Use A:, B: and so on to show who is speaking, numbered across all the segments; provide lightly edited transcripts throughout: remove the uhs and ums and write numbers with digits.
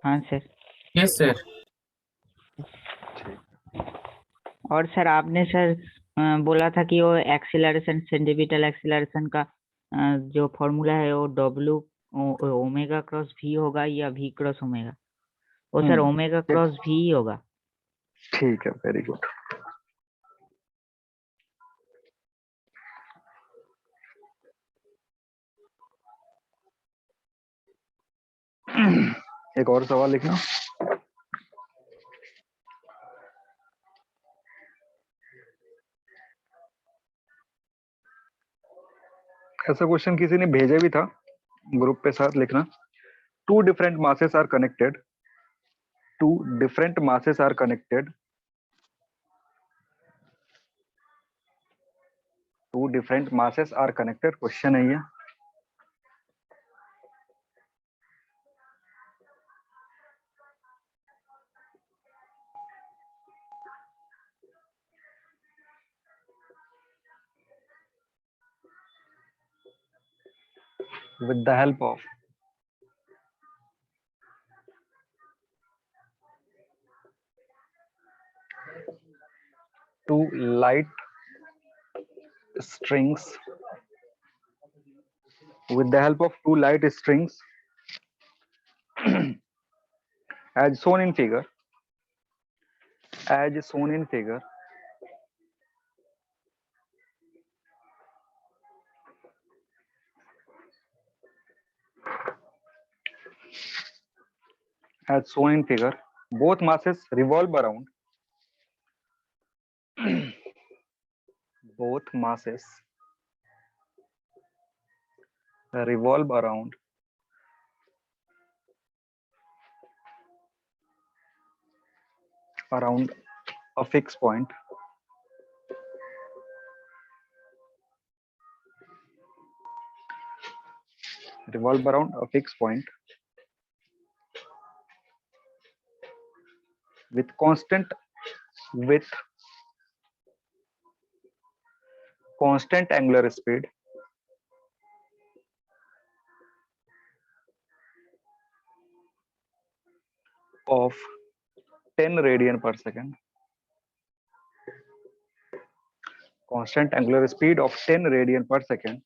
A: हाँ sir.
B: Yes sir.
A: और sir आपने सर बोला था कि वो एक्सीलरेशन सेंटीमीटर एक्सीलरेशन का जो फॉर्मूला है वो डब्ल्यू ओमेगा क्रॉस वी होगा या वी क्रॉस ओमेगा। वो सर ओमेगा
C: ठीक
A: क्रॉस वी होगा।
C: ठीक है, वेरी गुड। एक और सवाल लिखना। ऐसा क्वेश्चन किसी ने भेजा भी था ग्रुप पे, साथ लिखना। Two different masses are connected, two different masses are connected, two different masses are connected, question है ये। with the help of two light strings, with the help of two light strings as shown in figure, as shown in figure, as shown in figure, both masses revolve around, both masses revolve around a fixed point, revolve around a fixed point with constant angular speed of 10 radian per second, constant angular speed of 10 radian per second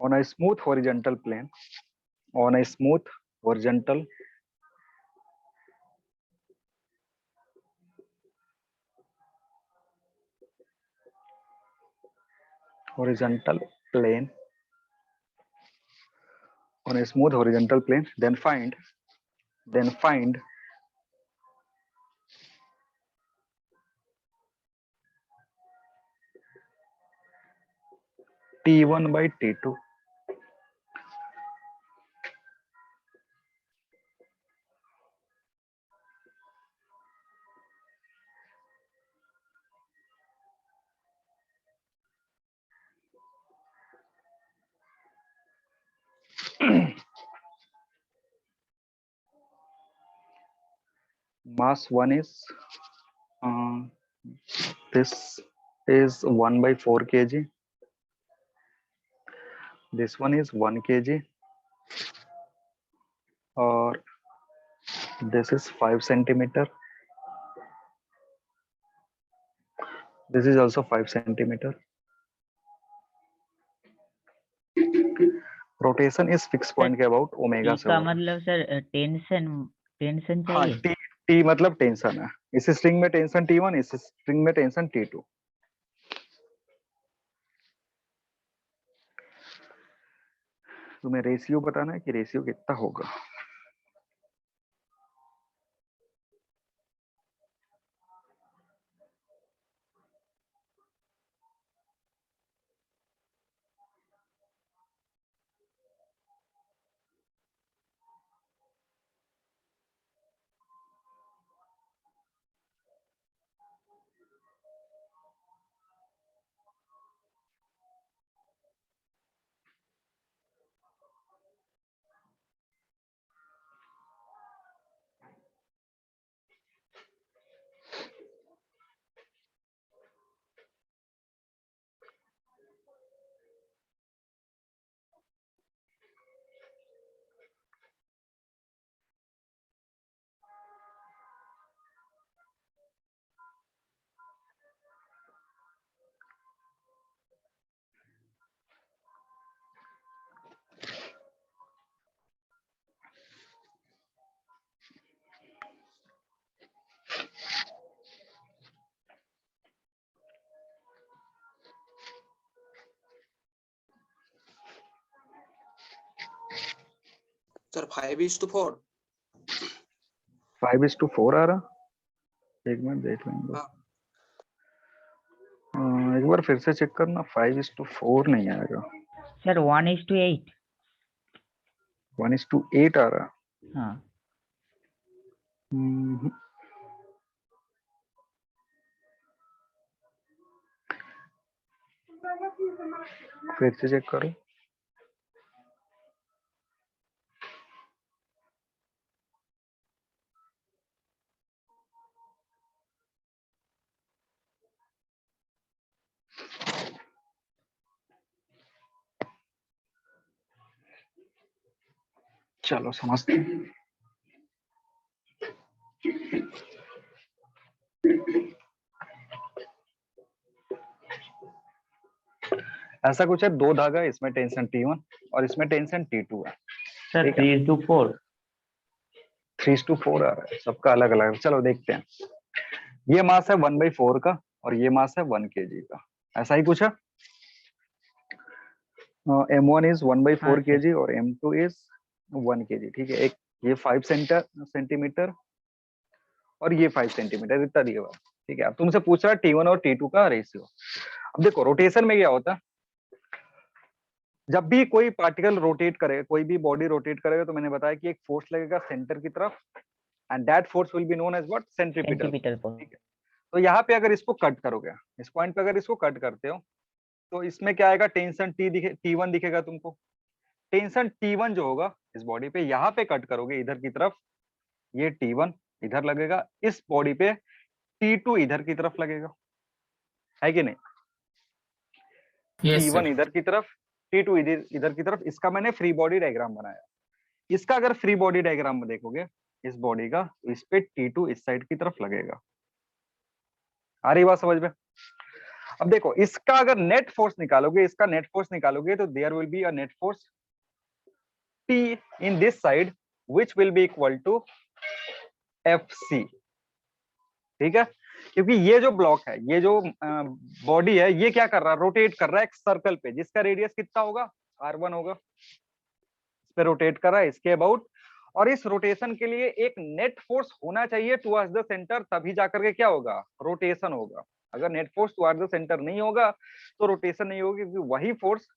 C: on a smooth horizontal plane, on a smooth horizontal plane, on a smooth horizontal plane, then find T1 by T2. Mass 1 is this is 1 by 4 kg, this one is 1 kg, or this is 5 centimeter, this is also 5 centimeter. Rotation इस fix point के about omega
A: T
C: से
A: का
C: हो रहा है।
A: मतलब sir tension tension
C: हाँ,
A: चाहिए।
C: टी टी मतलब टेंशन है। इस स्ट्रिंग में टेंशन T1, इस स्ट्रिंग में टेंशन T2। तुम्हें रेशियो बताना है कि रेशियो कितना होगा।
B: सर 5:4।
C: 5:4 आ रहा, एक मिनट देख लेंगे।
B: हाँ।
C: एक बार फिर से चेक करना, 5:4 नहीं आएगा
A: सर 1:8।
C: 1:8 आ रहा।
A: हाँ
C: हम्म, फिर से चेक करो। चलो समझते हैं। ऐसा कुछ है, दो धागा, इसमें टेंशन T1 और इसमें टेंशन T2 है।
A: सर
C: ठीक है।
A: 3:4।
C: 3:4 आ रहा है, सबका अलग अलग। चलो देखते हैं। ये मास है 1/4 का और ये मास है 1 kg का। ऐसा ही कुछ है। M1 इज 1/4
A: हाँ,
C: kg और M2 इज 1 kg। ठीक है। एक ये 5 सेंटीमीटर और ये 5 सेंटीमीटर, इतना दिया हुआ है। ठीक है। अब तुमसे पूछ रहा है T1 और T2 का रेशियो। अब देखो रोटेशन में क्या होता है, जब भी कोई पार्टिकल रोटेट करे, कोई भी बॉडी रोटेट करेगा, तो मैंने बताया कि एक फोर्स लगेगा सेंटर की तरफ, and that force will be known as what, centripetal.
A: Centimetre पर।
C: ठीक है। तो यहाँ पे अगर इसको कट करोगे, इस पॉइंट पे अगर इसको कट करते हो, तो इसमें क्या आएगा, टेंशन T1 दिखेगा तुमको। टेंशन T1 जो होगा इस बॉडी पे, यहाँ पे कट करोगे इधर की तरफ, ये T1 इधर लगेगा, इस बॉडी पे T2 इधर की तरफ लगेगा, है कि नहीं?
D: Yes,
C: T1
D: sir.
C: इधर की तरफ, T2 इधर की तरफ। इसका मैंने फ्री बॉडी डायग्राम बनाया। इसका अगर फ्री बॉडी डायग्राम में देखोगे इस बॉडी का, तो इस पे T2 इस साइड की तरफ लगेगा। आ रही बात समझ में? अब देखो इसका अगर नेट फोर्स निकालोगे, इसका नेट फोर्स निकालोगे, तो there will be a net force T in this side which will be equal to FC। ठीक है। क्योंकि ये जो ब्लॉक है, ये जो बॉडी है, ये क्या कर रहा है, रोटेट कर रहा है एक सर्कल पे, जिसका रेडियस कितना होगा, R1 होगा। इस पे रोटेट कर रहा है, इसके अबाउट। और इस रोटेशन के लिए एक नेट फोर्स होना चाहिए टुवर्ड्स द सेंटर, तभी जाकर के क्या होगा, रोटेशन होगा। अगर net force towards the centre नहीं होगा तो रोटेशन नहीं होगी, क्योंकि वही फोर्स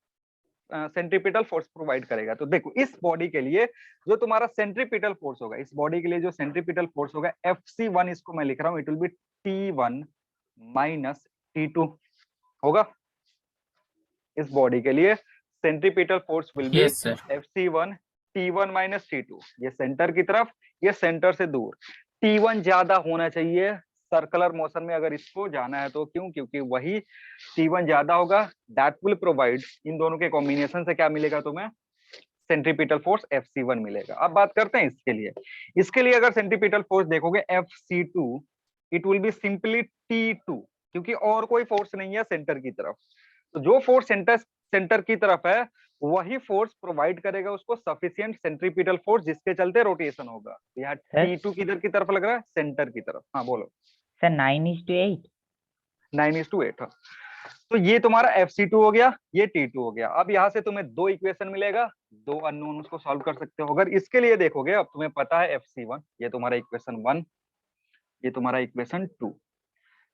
C: सेंट्रीपिटल फोर्स प्रोवाइड करेगा। तो देखो इस बॉडी के लिए जो तुम्हारा सेंट्रीपिटल फोर्स होगा, इस बॉडी के लिए जो सेंट्रीपिटल फोर्स होगा FC1, इसको मैं लिख रहा हूं, it will B T1 minus T2 होगा। इस बॉडी के लिए centripetal force will B
D: Yes, sir.
C: FC1 T1 minus T2। ये सेंटर की तरफ, ये सेंटर से दूर। T1 ज्यादा होना चाहिए सर्कुलर मोशन में अगर इसको जाना है तो। क्यों? क्योंकि वही T1 ज्यादा होगा, दैट विल प्रोवाइड, इन दोनों के कॉम्बिनेशन से क्या मिलेगा तुम्हें, सेंट्रीपिटल फोर्स FC1 मिलेगा। अब बात करते हैं इसके लिए। इसके लिए अगर सेंट्रीपिटल फोर्स देखोगे FC2, it will be simply T2, क्योंकि और कोई फोर्स नहीं है सेंटर की तरफ। तो जो फोर्स सेंटर की तरफ है, वही फोर्स प्रोवाइड करेगा उसको सफिशिएंट सेंट्रीपिटल फोर्स, जिसके चलते रोटेशन होगा। यहाँ T2 किधर की तरफ लग रहा है, सेंटर की तरफ। हाँ बोलो
A: सर 9:8।
C: 9:8। तो ये तुम्हारा FC2 हो गया, ये T2 हो गया। अब यहाँ से तुम्हें दो इक्वेशन मिलेगा, दो अननोन, उसको सॉल्व कर सकते हो। अगर इसके लिए देखोगे, अब तुम्हें पता है FC1, ये तुम्हारा इक्वेशन 1, ये तुम्हारा इक्वेशन 2।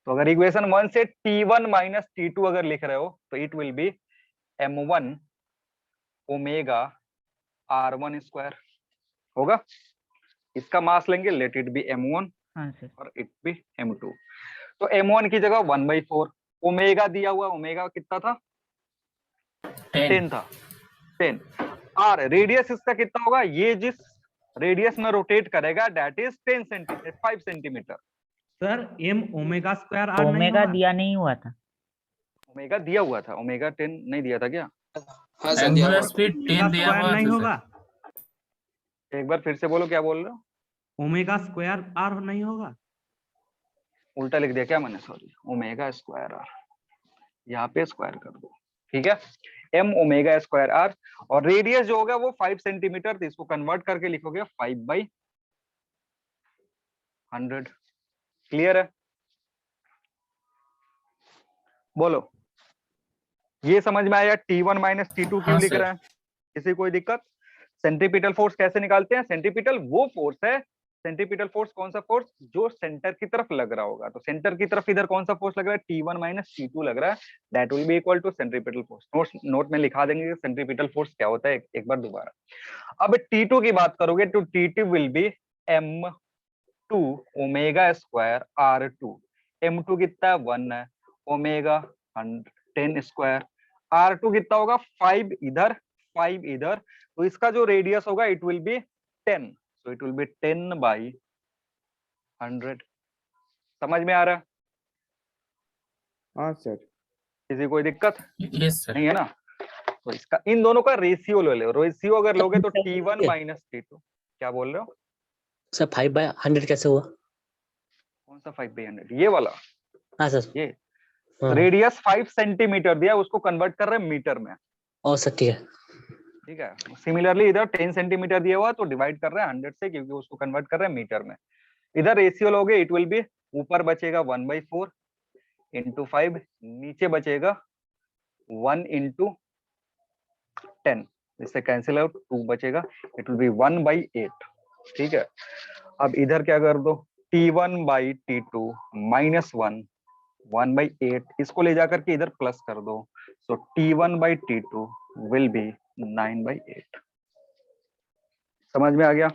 C: तो अगर इक्वेशन 1 से T1 माइनस T2 अगर लिख रहे हो, तो it will B M1 omega R1 square होगा। इसका मास लेंगे, लेट इट बी M1
A: हाँ सर।
C: और इट बी M2। तो M1 की जगह 1/4 ओमेगा दिया हुआ, ओमेगा कितना था, 10 था, 10। और रेडियस इसका कितना होगा, ये जिस रेडियस में रोटेट करेगा, that is 5 centimetre.
E: Sir m omega square r नहीं
A: ओमेगा
E: होगा?
A: दिया नहीं हुआ था।
C: ओमेगा दिया हुआ था, ओमेगा 10 नहीं दिया था क्या?
B: हाँ सर दिया हुआ
D: एंगुलर स्पीड
E: ओमेगा
D: 10 दिया
E: स्क्वायर
D: हुआ
E: नहीं
D: था,
E: होगा?
D: सर।
C: एक बार फिर से बोलो, क्या बोल रहे हो?
E: ओमेगा स्क्वायर r नहीं होगा?
C: उल्टा लिख दिया क्या मैंने, सॉरी। ओमेगा स्क्वायर आर, यहाँ पे स्क्वायर कर दो। ठीक है। m ओमेगा स्क्वायर आर, और रेडियस जो होगा वो 5 सेंटीमीटर, तो इसको कन्वर्ट करके लिखोगे 5/100। क्लियर है? बोलो, ये समझ में आया T1 माइनस T2 क्यों
D: हाँ,
C: लिख
D: सर।
C: रहे हैं? किसी कोई दिक्कत? सेंट्रीपिटल फोर्स कैसे निकालते हैं? सेंट्रीपिटल वो फोर्स है, सेंट्रीपिटल फोर्स कौन सा फोर्स? जो सेंटर की तरफ लग रहा होगा। तो सेंटर की तरफ इधर कौन सा फोर्स लग रहा है? T1 माइनस T2 लग रहा है, that will be equal to centripetal force. Note में लिखा देंगे सेंट्रीपिटल फोर्स क्या होता है एक बार दोबारा। अब T2 की बात करोगे तो T2 will be M2 omega square R2। M2 कितना है? 1 है, ओमेगा 10 स्क्वायर। R2 कितना होगा? 5 इधर 5 इधर, तो इसका जो रेडियस होगा it will B 10, so it will B 10 by 100। समझ में आ रहा है?
D: हाँ सर।
C: किसी कोई दिक्कत
F: यस सर।
C: नहीं है ना? तो इसका इन दोनों का रेशियो ले लो। रेशियो अगर लोगे तो T1 माइनस T2। क्या बोल रहे हो
F: सर 5/100 कैसे हुआ?
C: कौन सा 5/100? ये वाला,
F: हाँ सर।
C: ये
F: हाँ।
C: रेडियस 5 सेंटीमीटर दिया, उसको कन्वर्ट कर रहे हैं मीटर में।
F: ओ सर ठीक है।
C: ठीक है, सिमिलरली इधर 10 सेंटीमीटर दिया हुआ तो डिवाइड कर रहे हैं 100 से, क्योंकि उसको कन्वर्ट कर रहे हैं मीटर में। इधर रेशियो लोगे इट विल बी, ऊपर बचेगा 1/4 इंटू 5, नीचे बचेगा 1 इंटू 10, इससे कैंसिल आउट 2 बचेगा, इट विल बी 1/8। ठीक है, अब इधर क्या कर दो? T1 बाई T2 माइनस 1/8, इसको ले जाकर के इधर प्लस कर दो, सो T1 by T2 will be 9/8। समझ में आ गया?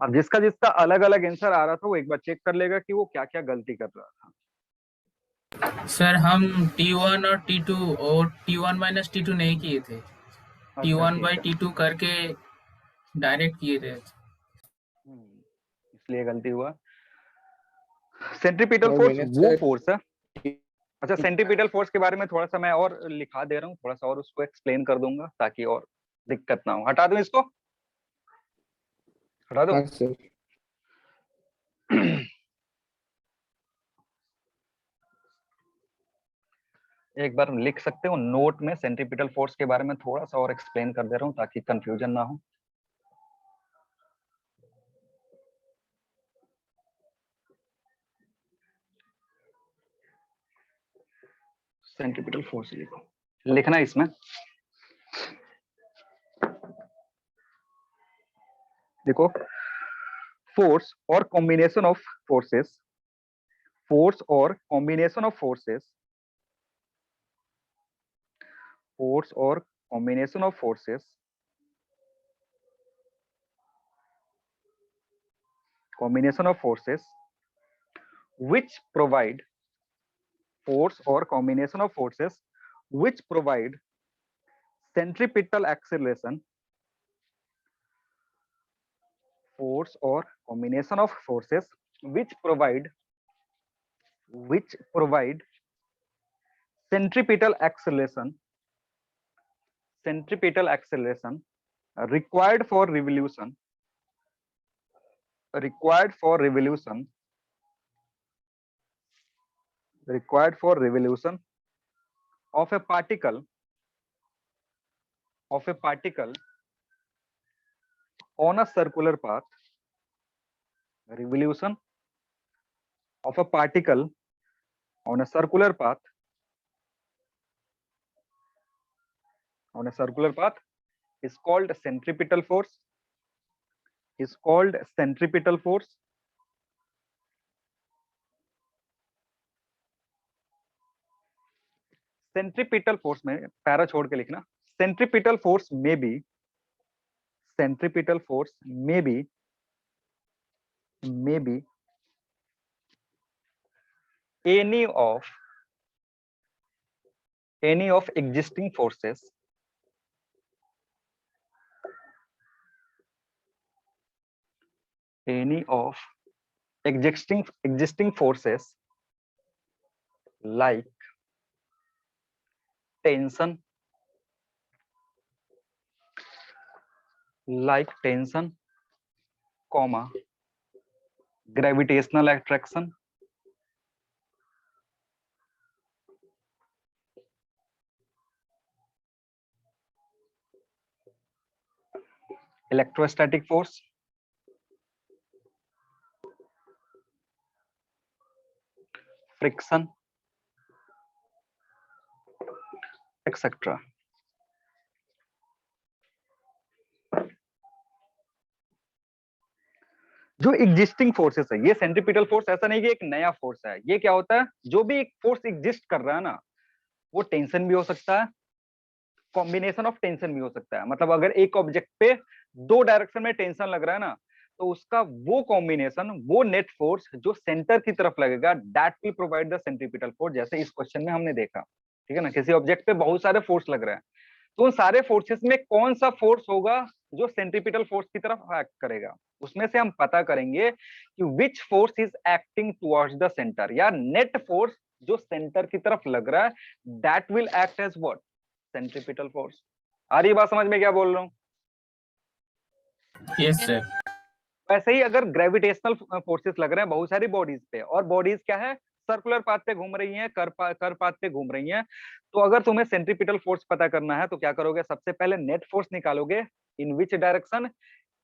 C: अब जिसका जिसका अलग अलग आंसर आ रहा था वो एक बार चेक कर लेगा कि वो क्या क्या गलती कर रहा था।
G: सर हम T1 और T2 और T1 माइनस T2 नहीं किए थे,
C: अच्छा,
G: T1
C: ठीक
G: बाई
C: है।
G: T2 करके डायरेक्ट किए थे।
C: इसलिए गलती हुआ। सेंट्रीपिटल
D: और
C: फोर्स
D: मैंने
C: वो
D: सर
C: फोर्स है। अच्छा, सेंट्रीपिटल फोर्स के बारे में थोड़ा सा मैं और लिखा दे रहा हूँ, थोड़ा सा और उसको एक्सप्लेन कर दूंगा ताकि और दिक्कत ना हो। हटा दूं इसको? हटा दो।
D: हाँ सर।
C: एक बार लिख सकते हो नोट में, सेंट्रीपिटल फोर्स के बारे में थोड़ा सा और एक्सप्लेन कर दे रहा हूँ ताकि कंफ्यूजन ना हो। सेंट्रीपिटल फोर्स लिखो, लिखना इसमें। देखो, फोर्स और कॉम्बिनेशन ऑफ फोर्सेस, फोर्स और कॉम्बिनेशन ऑफ फोर्सेस, फोर्स और combination of forces, combination of forces which provide, force or combination of forces which provide centripetal acceleration, force or combination of forces which provide centripetal acceleration, centripetal acceleration required for revolution, required for revolution, required for revolution of a particle, of a particle on a circular path, revolution of a particle on a circular path, on a circular path is called centripetal force, is called centripetal force. Centripetal force में para छोड़ के लिखना, centripetal force में B, centripetal force में B any of existing forces, any of existing forces like tension, comma gravitational attraction, electrostatic force, friction, etc. जो existing forces है, ये centripetal force ऐसा नहीं कि एक नया फोर्स है, ये क्या होता है, जो भी एक फोर्स एग्जिस्ट कर रहा है ना, वो टेंशन भी हो सकता है, कॉम्बिनेशन ऑफ टेंशन भी हो सकता है। मतलब अगर एक ऑब्जेक्ट पे दो डायरेक्शन में टेंशन लग रहा है ना, तो उसका वो कॉम्बिनेशन, वो नेट फोर्स जो सेंटर की तरफ लगेगा, that will provide the centripetal force. जैसे इस क्वेश्चन में हमने देखा, ठीक है ना, किसी ऑब्जेक्ट पे बहुत सारे फोर्स लग रहे हैं, तो उन सारे फोर्सेस में कौन सा फोर्स होगा जो सेंट्रीपिटल फोर्स की तरफ एक्ट करेगा, उसमें से हम पता करेंगे कि which force is acting towards the centre, या नेट फोर्स जो सेंटर की तरफ लग रहा है, that will act as what, centripetal force. आ रही बात समझ में क्या बोल रहा हूँ?
G: Yes sir.
C: वैसे ही अगर ग्रेविटेशनल फोर्सेस लग रहे हैं बहुत सारी बॉडीज पे, और बॉडीज क्या है, सर्कुलर पाथ पे घूम रही हैं, कर पाथ पे घूम रही हैं, तो अगर तुम्हें सेंट्रीपिटल फोर्स पता करना है तो क्या करोगे, सबसे पहले नेट फोर्स निकालोगे, in which direction,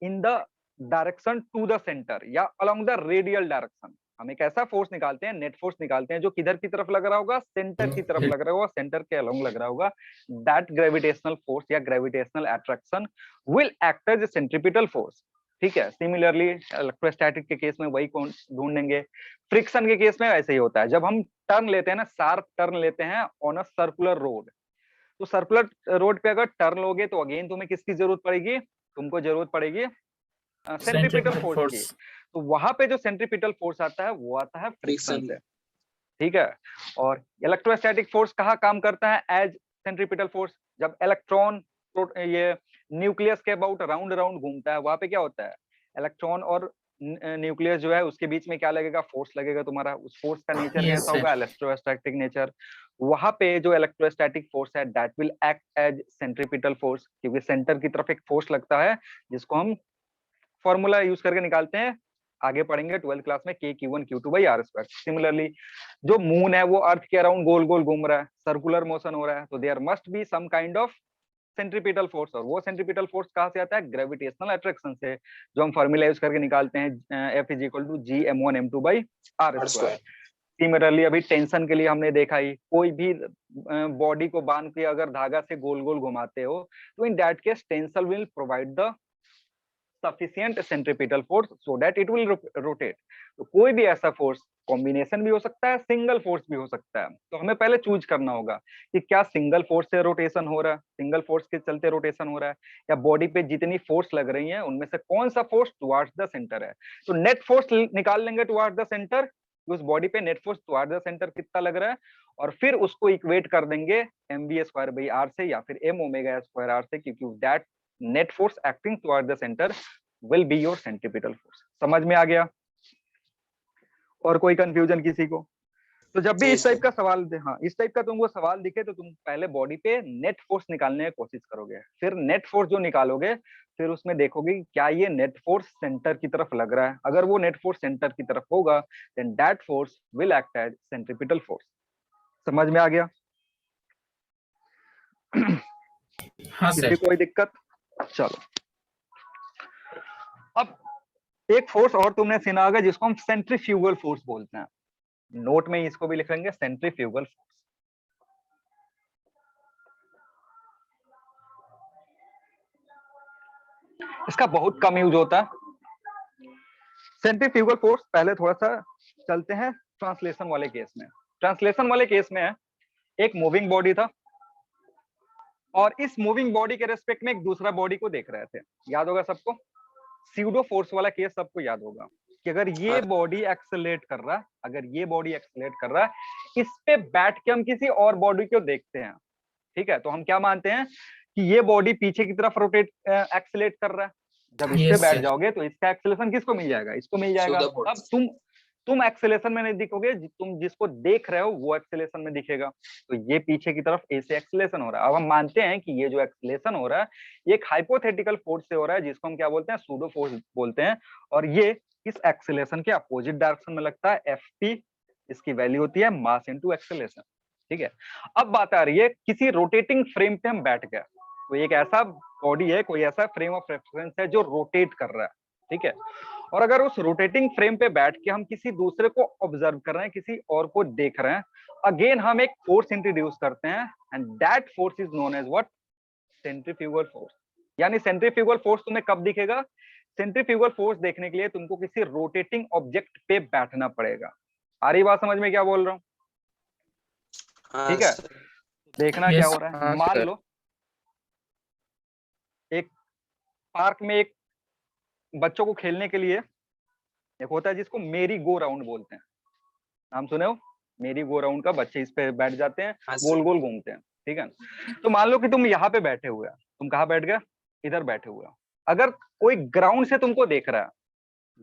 C: in the direction to the centre या अलोंग द रेडियल डायरेक्शन। हम एक ऐसा फोर्स निकालते हैं, नेट फोर्स निकालते हैं, जो किधर की तरफ लग रहा होगा, सेंटर की तरफ लग रहा होगा, सेंटर के अलोंग लग रहा होगा, दैट ग्रेविटेशनल फोर्स या gravitational attraction will act as centripetal force. ठीक है, सिमिलरली इलेक्ट्रोस्टैटिक के केस में वही कौन ढूंढेंगे, फ्रिक्शन के केस में ऐसे ही होता है, जब हम टर्न लेते हैं ना, शार्प टर्न लेते हैं ऑन अ सर्कुलर रोड, तो सर्कुलर रोड पे अगर टर्न लोगे तो अगेन तुम्हें किसकी जरूरत पड़ेगी, तुमको जरूरत पड़ेगी सेंट्रीपिटल फोर्स की। तो वहां पे जो सेंट्रीपिटल फोर्स आता है वो आता है फ्रिक्शन से, ठीक है। और इलेक्ट्रोस्टैटिक फोर्स कहाँ काम करता है एज सेंट्रीपिटल फोर्स, जब इलेक्ट्रॉन ये न्यूक्लियस के अबाउट राउंड राउंड घूमता है, वहां पे क्या होता है, इलेक्ट्रॉन और न्यूक्लियस जो है उसके बीच में क्या लगेगा, फोर्स लगेगा तुम्हारा, उस फोर्स का नेचर
G: Yes,
C: कैसा होगा, इलेक्ट्रोस्टैटिक नेचर। वहां पे जो इलेक्ट्रोस्टैटिक फोर्स है that will act as centripetal force, क्योंकि सेंटर की तरफ एक फोर्स लगता है जिसको हम फॉर्मूला यूज करके निकालते हैं, आगे पढ़ेंगे 12th क्लास में, Q1Q2/r²। सिमिलरली जो मून है वो अर्थ के अराउंड गोल गोल घूम रहा है, सर्कुलर मोशन हो रहा है, तो there must be some kind of centripetal force, और वो सेंट्रीपिटल फोर्स कहाँ से आता है, ग्रेविटेशनल अट्रैक्शन से, जो हम फॉर्मूला यूज करके निकालते हैं, F = Gm1m2/r²। सिमिलरली अभी टेंशन के लिए हमने देखा ही, कोई भी बॉडी को बांध के अगर धागा से गोल गोल घुमाते हो, तो in that case tension will provide the sufficient centripetal force so that it will rotate। तो कोई भी ऐसा फोर्स कॉम्बिनेशन भी हो सकता है, सिंगल फोर्स भी हो सकता है, तो हमें पहले चूज करना होगा कि क्या सिंगल फोर्स से रोटेशन हो रहा है, सिंगल फोर्स के चलते रोटेशन हो रहा है, या बॉडी पे जितनी फोर्स लग रही है उनमें से कौन सा फोर्स टुवर्ड्स द सेंटर है। तो नेट फोर्स निकाल लेंगे टुवर्ड्स द सेंटर, उस बॉडी पे net force towards the centre कितना लग रहा है, और फिर उसको इक्वेट कर देंगे mv²/r से या फिर m⍵² से, क्योंकि that net force acting towards the centre will be your centripetal force। समझ में आ गया? और कोई कंफ्यूजन किसी को? तो जब भी इस टाइप का सवाल इस टाइप का तुमको सवाल दिखे तो तुम पहले बॉडी पे नेट फोर्स निकालने की कोशिश करोगे, फिर नेट फोर्स जो निकालोगे फिर उसमें देखोगे कि क्या ये नेट फोर्स सेंटर की तरफ लग रहा है। अगर वो नेट फोर्स सेंटर की तरफ होगा then that force will act as centripetal force. समझ में आ गया?
G: हाँ
C: किसी
G: सर।
C: कोई दिक्कत? चलो, अब एक फोर्स और तुमने सुना होगा जिसको हम सेंट्रीफ्यूगल फोर्स बोलते हैं, नोट में इसको भी लिखेंगे सेंट्रीफ्यूगल फोर्स। इसका बहुत कम यूज होता है सेंट्रीफ्यूगल फोर्स। पहले थोड़ा सा चलते हैं ट्रांसलेशन वाले केस में। ट्रांसलेशन वाले केस में एक मूविंग बॉडी था, और इस मूविंग बॉडी के रेस्पेक्ट में एक दूसरा बॉडी को देख रहे थे। याद होगा सबको, स्यूडो फोर्स वाला केस सबको याद होगा कि अगर ये बॉडी एक्सेलरेट कर रहा है, अगर ये बॉडी एक्सेलरेट कर रहा है, इस पे बैठ के हम किसी और बॉडी को देखते हैं, ठीक है, तो हम क्या मानते हैं कि ये बॉडी पीछे की तरफ रोटेट एक्सेलरेट कर रहा है। जब इस पे बैठ जाओगे तो इसका एक्सेलरेशन किसको मिल जाएगा, इसको मिल जाएगा। अब तुम एक्सेलरेशन में नहीं दिखोगे, तुम जिसको देख रहे हो वो एक्सेलरेशन में दिखेगा। तो ये पीछे की तरफ ए से एक्सेलरेशन हो रहा है। अब हम मानते हैं कि ये जो एक्सेलरेशन हो रहा है ये एक हाइपोथेटिकल फोर्स से हो रहा है, जिसको हम क्या बोलते हैं, सूडो फोर्स बोलते हैं, और ये इस एक्सेलरेशन के अपोजिट डायरेक्शन में लगता है। Fp इसकी वैल्यू होती है मास इनटू एक्सेलरेशन, ठीक है। अब बात आ रही है किसी रोटेटिंग फ्रेम पे हम बैठ गए, तो एक ऐसा बॉडी है, कोई ऐसा फ्रेम ऑफ रेफरेंस है जो रोटेट कर रहा है, ठीक है। और अगर उस रोटेटिंग फ्रेम पे बैठ के हम किसी दूसरे को ऑब्जर्व कर रहे हैं, किसी और को देख रहे हैं, अगेन हम एक फोर्स इंट्रोड्यूस करते हैं, and that force is known as what, centrifugal force. यानी सेंट्रीफ्यूगल फोर्स तुम्हें कब दिखेगा, सेंट्रीफ्यूगल फोर्स देखने के लिए तुमको किसी रोटेटिंग ऑब्जेक्ट पे बैठना पड़ेगा। आ रही बात समझ में क्या बोल रहा हूँ?
B: हाँ
C: ठीक है,
B: सर।
C: देखना क्या
G: Yes,
C: हो रहा है।
G: हाँ,
C: मान
G: sir.
C: लो एक पार्क में एक बच्चों को खेलने के लिए एक होता है जिसको मेरी गो राउंड बोलते हैं, नाम सुने हो? मेरी गो राउंड का बच्चे इस पे बैठ जाते हैं,
B: हाँ
C: गोल
B: सर।
C: गोल घूमते हैं, ठीक है। तो मान लो कि तुम यहाँ पे बैठे हुए हो, तुम कहाँ बैठ गए? इधर बैठे हुए हो। अगर कोई ग्राउंड से तुमको देख रहा है,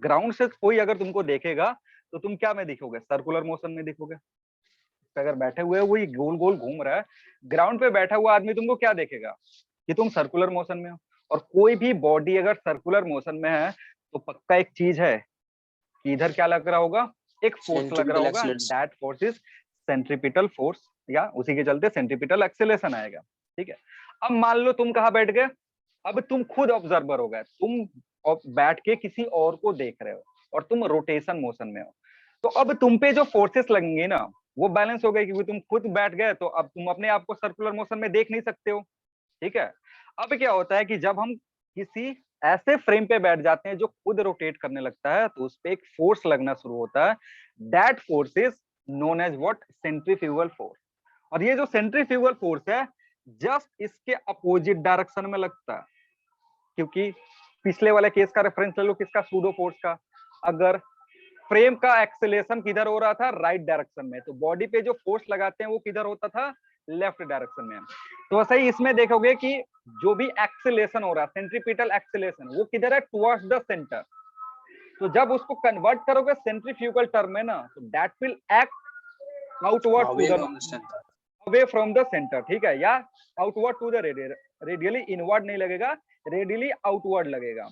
C: ग्राउंड से कोई अगर तुमको देखेगा तो तुम क्या में दिखोगे? सर्कुलर मोशन में दिखोगे। पे अगर बैठे हुए हो, वही गोल गोल घूम रहा है, ग्राउंड पे बैठा हुआ आदमी तुमको क्या देखेगा? कि तुम सर्कुलर मोशन में हो। और कोई भी बॉडी अगर सर्कुलर मोशन में है तो पक्का एक चीज है कि इधर क्या लग रहा होगा? एक फोर्स लग रहा
B: Centripetal
C: होगा,
B: acceleration।
C: That force is centripetal force, या उसी के चलते सेंट्रीपिटल एक्सेलेरेशन आएगा। ठीक है, अब मान लो तुम कहाँ बैठ गए? अब तुम खुद ऑब्जर्वर हो गए, तुम बैठ के किसी और को देख रहे हो और तुम रोटेशन मोशन में हो। तो अब तुम पे जो फोर्सेस लगेंगे ना वो बैलेंस हो गए, क्योंकि तुम खुद बैठ गए तो अब तुम अपने आप को सर्कुलर मोशन में देख नहीं सकते हो। ठीक है, अब क्या होता है कि जब हम किसी ऐसे फ्रेम पे बैठ जाते हैं जो खुद रोटेट करने लगता है तो उस पे एक फोर्स लगना शुरू होता है, that force is known as what? Centrifugal force. और ये जो सेंट्रीफ्यूगल फोर्स है जस्ट इसके अपोजिट डायरेक्शन में लगता है, क्योंकि पिछले वाले केस का रेफरेंस ले लो, किसका? सूडो फोर्स का। अगर फ्रेम का एक्सेलेरेशन किधर हो रहा था? राइट डायरेक्शन में, तो बॉडी पे जो फोर्स लगाते हैं वो किधर होता था? लेफ्ट डायरेक्शन में। तो वैसे ही इसमें देखोगे कि जो भी एक्सेलेरेशन हो रहा है, सेंट्रीपिटल एक्सेलेरेशन, वो किधर है? Towards the centre. तो जब उसको कन्वर्ट करोगे सेंट्रीफ्यूगल टर्म में ना, तो that will act outward to
B: Away
C: the
B: from the center।
C: Away from the centre, ठीक है, या outward to the radially inward नहीं लगेगा, रेडियली आउटवर्ड लगेगा।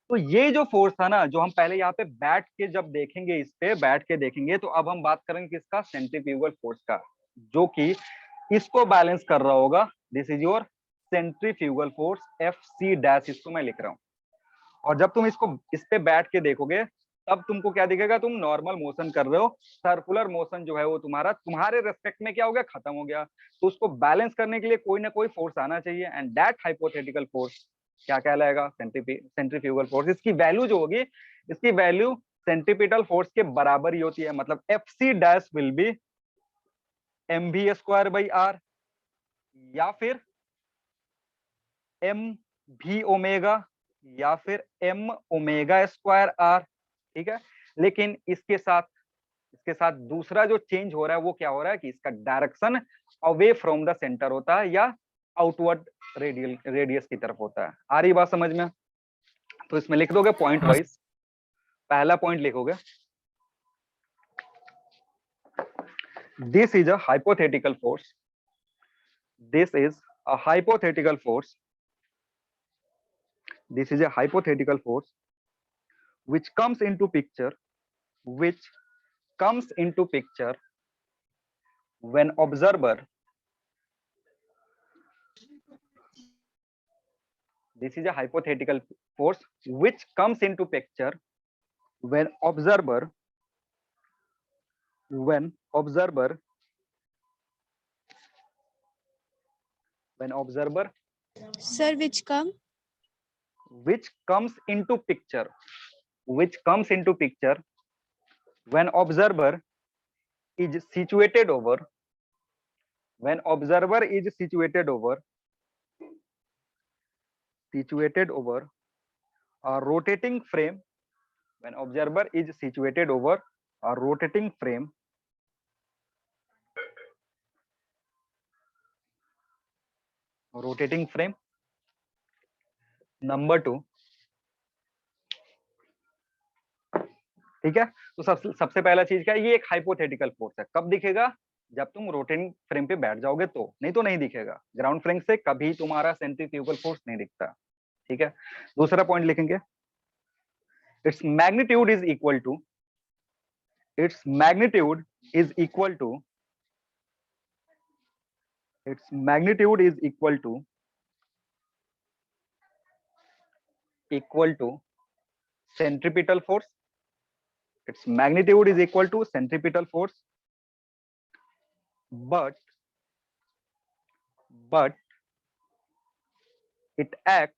C: तो ये जो फोर्स था ना, जो हम पहले यहाँ पे बैठ के जब देखेंगे, इस पे बैठ के देखेंगे, तो अब हम बात करेंगे किसका? सेंट्रीफ्यूगल फोर्स का, जो कि इसको बैलेंस कर रहा होगा। This is your centrifugal force, F C dash, इसको मैं लिख रहा हूँ। और जब तुम इसको इस पे बैठ के देखोगे तब तुमको क्या दिखेगा? तुम नॉर्मल मोशन कर रहे हो, सर्कुलर मोशन जो है वो तुम्हारे रेस्पेक्ट में क्या हो गया? खत्म हो गया। तो उसको बैलेंस करने के लिए कोई ना कोई फोर्स आना चाहिए, एंड दैट हाइपोथेटिकल फोर्स क्या कहलाएगा? Centrifugal force. इसकी वैल्यू जो होगी, इसकी वैल्यू सेंट्रीपिटल फोर्स के बराबर ही होती है, मतलब F C dash will be M V square by R, या फिर एम भी ओमेगा, या फिर एम ओमेगा स्क्वायर आर। ठीक है, लेकिन इसके साथ दूसरा जो चेंज हो रहा है वो क्या हो रहा है कि इसका direction away from the centre होता है या आउटवर्ड रेडियस की तरफ होता है। आ रही बात समझ में? तो इसमें लिख दोगे पॉइंट वाइज। पहला पॉइंट लिखोगे, this is a hypothetical force, this is a hypothetical force, this is a hypothetical force which comes into picture when observer, this is a hypothetical force which comes into picture when observer
H: Sir,
C: which comes into picture when observer is situated over a rotating frame, when observer is situated over a rotating frame number 2। ठीक है, तो सबसे पहला चीज क्या है? ये एक हाइपोथेटिकल फोर्स है। कब दिखेगा? जब तुम रोटेटिंग फ्रेम पे बैठ जाओगे तो, नहीं तो नहीं दिखेगा। ग्राउंड फ्रेम से कभी तुम्हारा सेंट्रीफ्यूगल फोर्स नहीं दिखता। ठीक है, दूसरा पॉइंट लिखेंगे, its magnitude is equal to its magnitude is equal to centripetal force. Its magnitude is equal to centripetal force, but it acts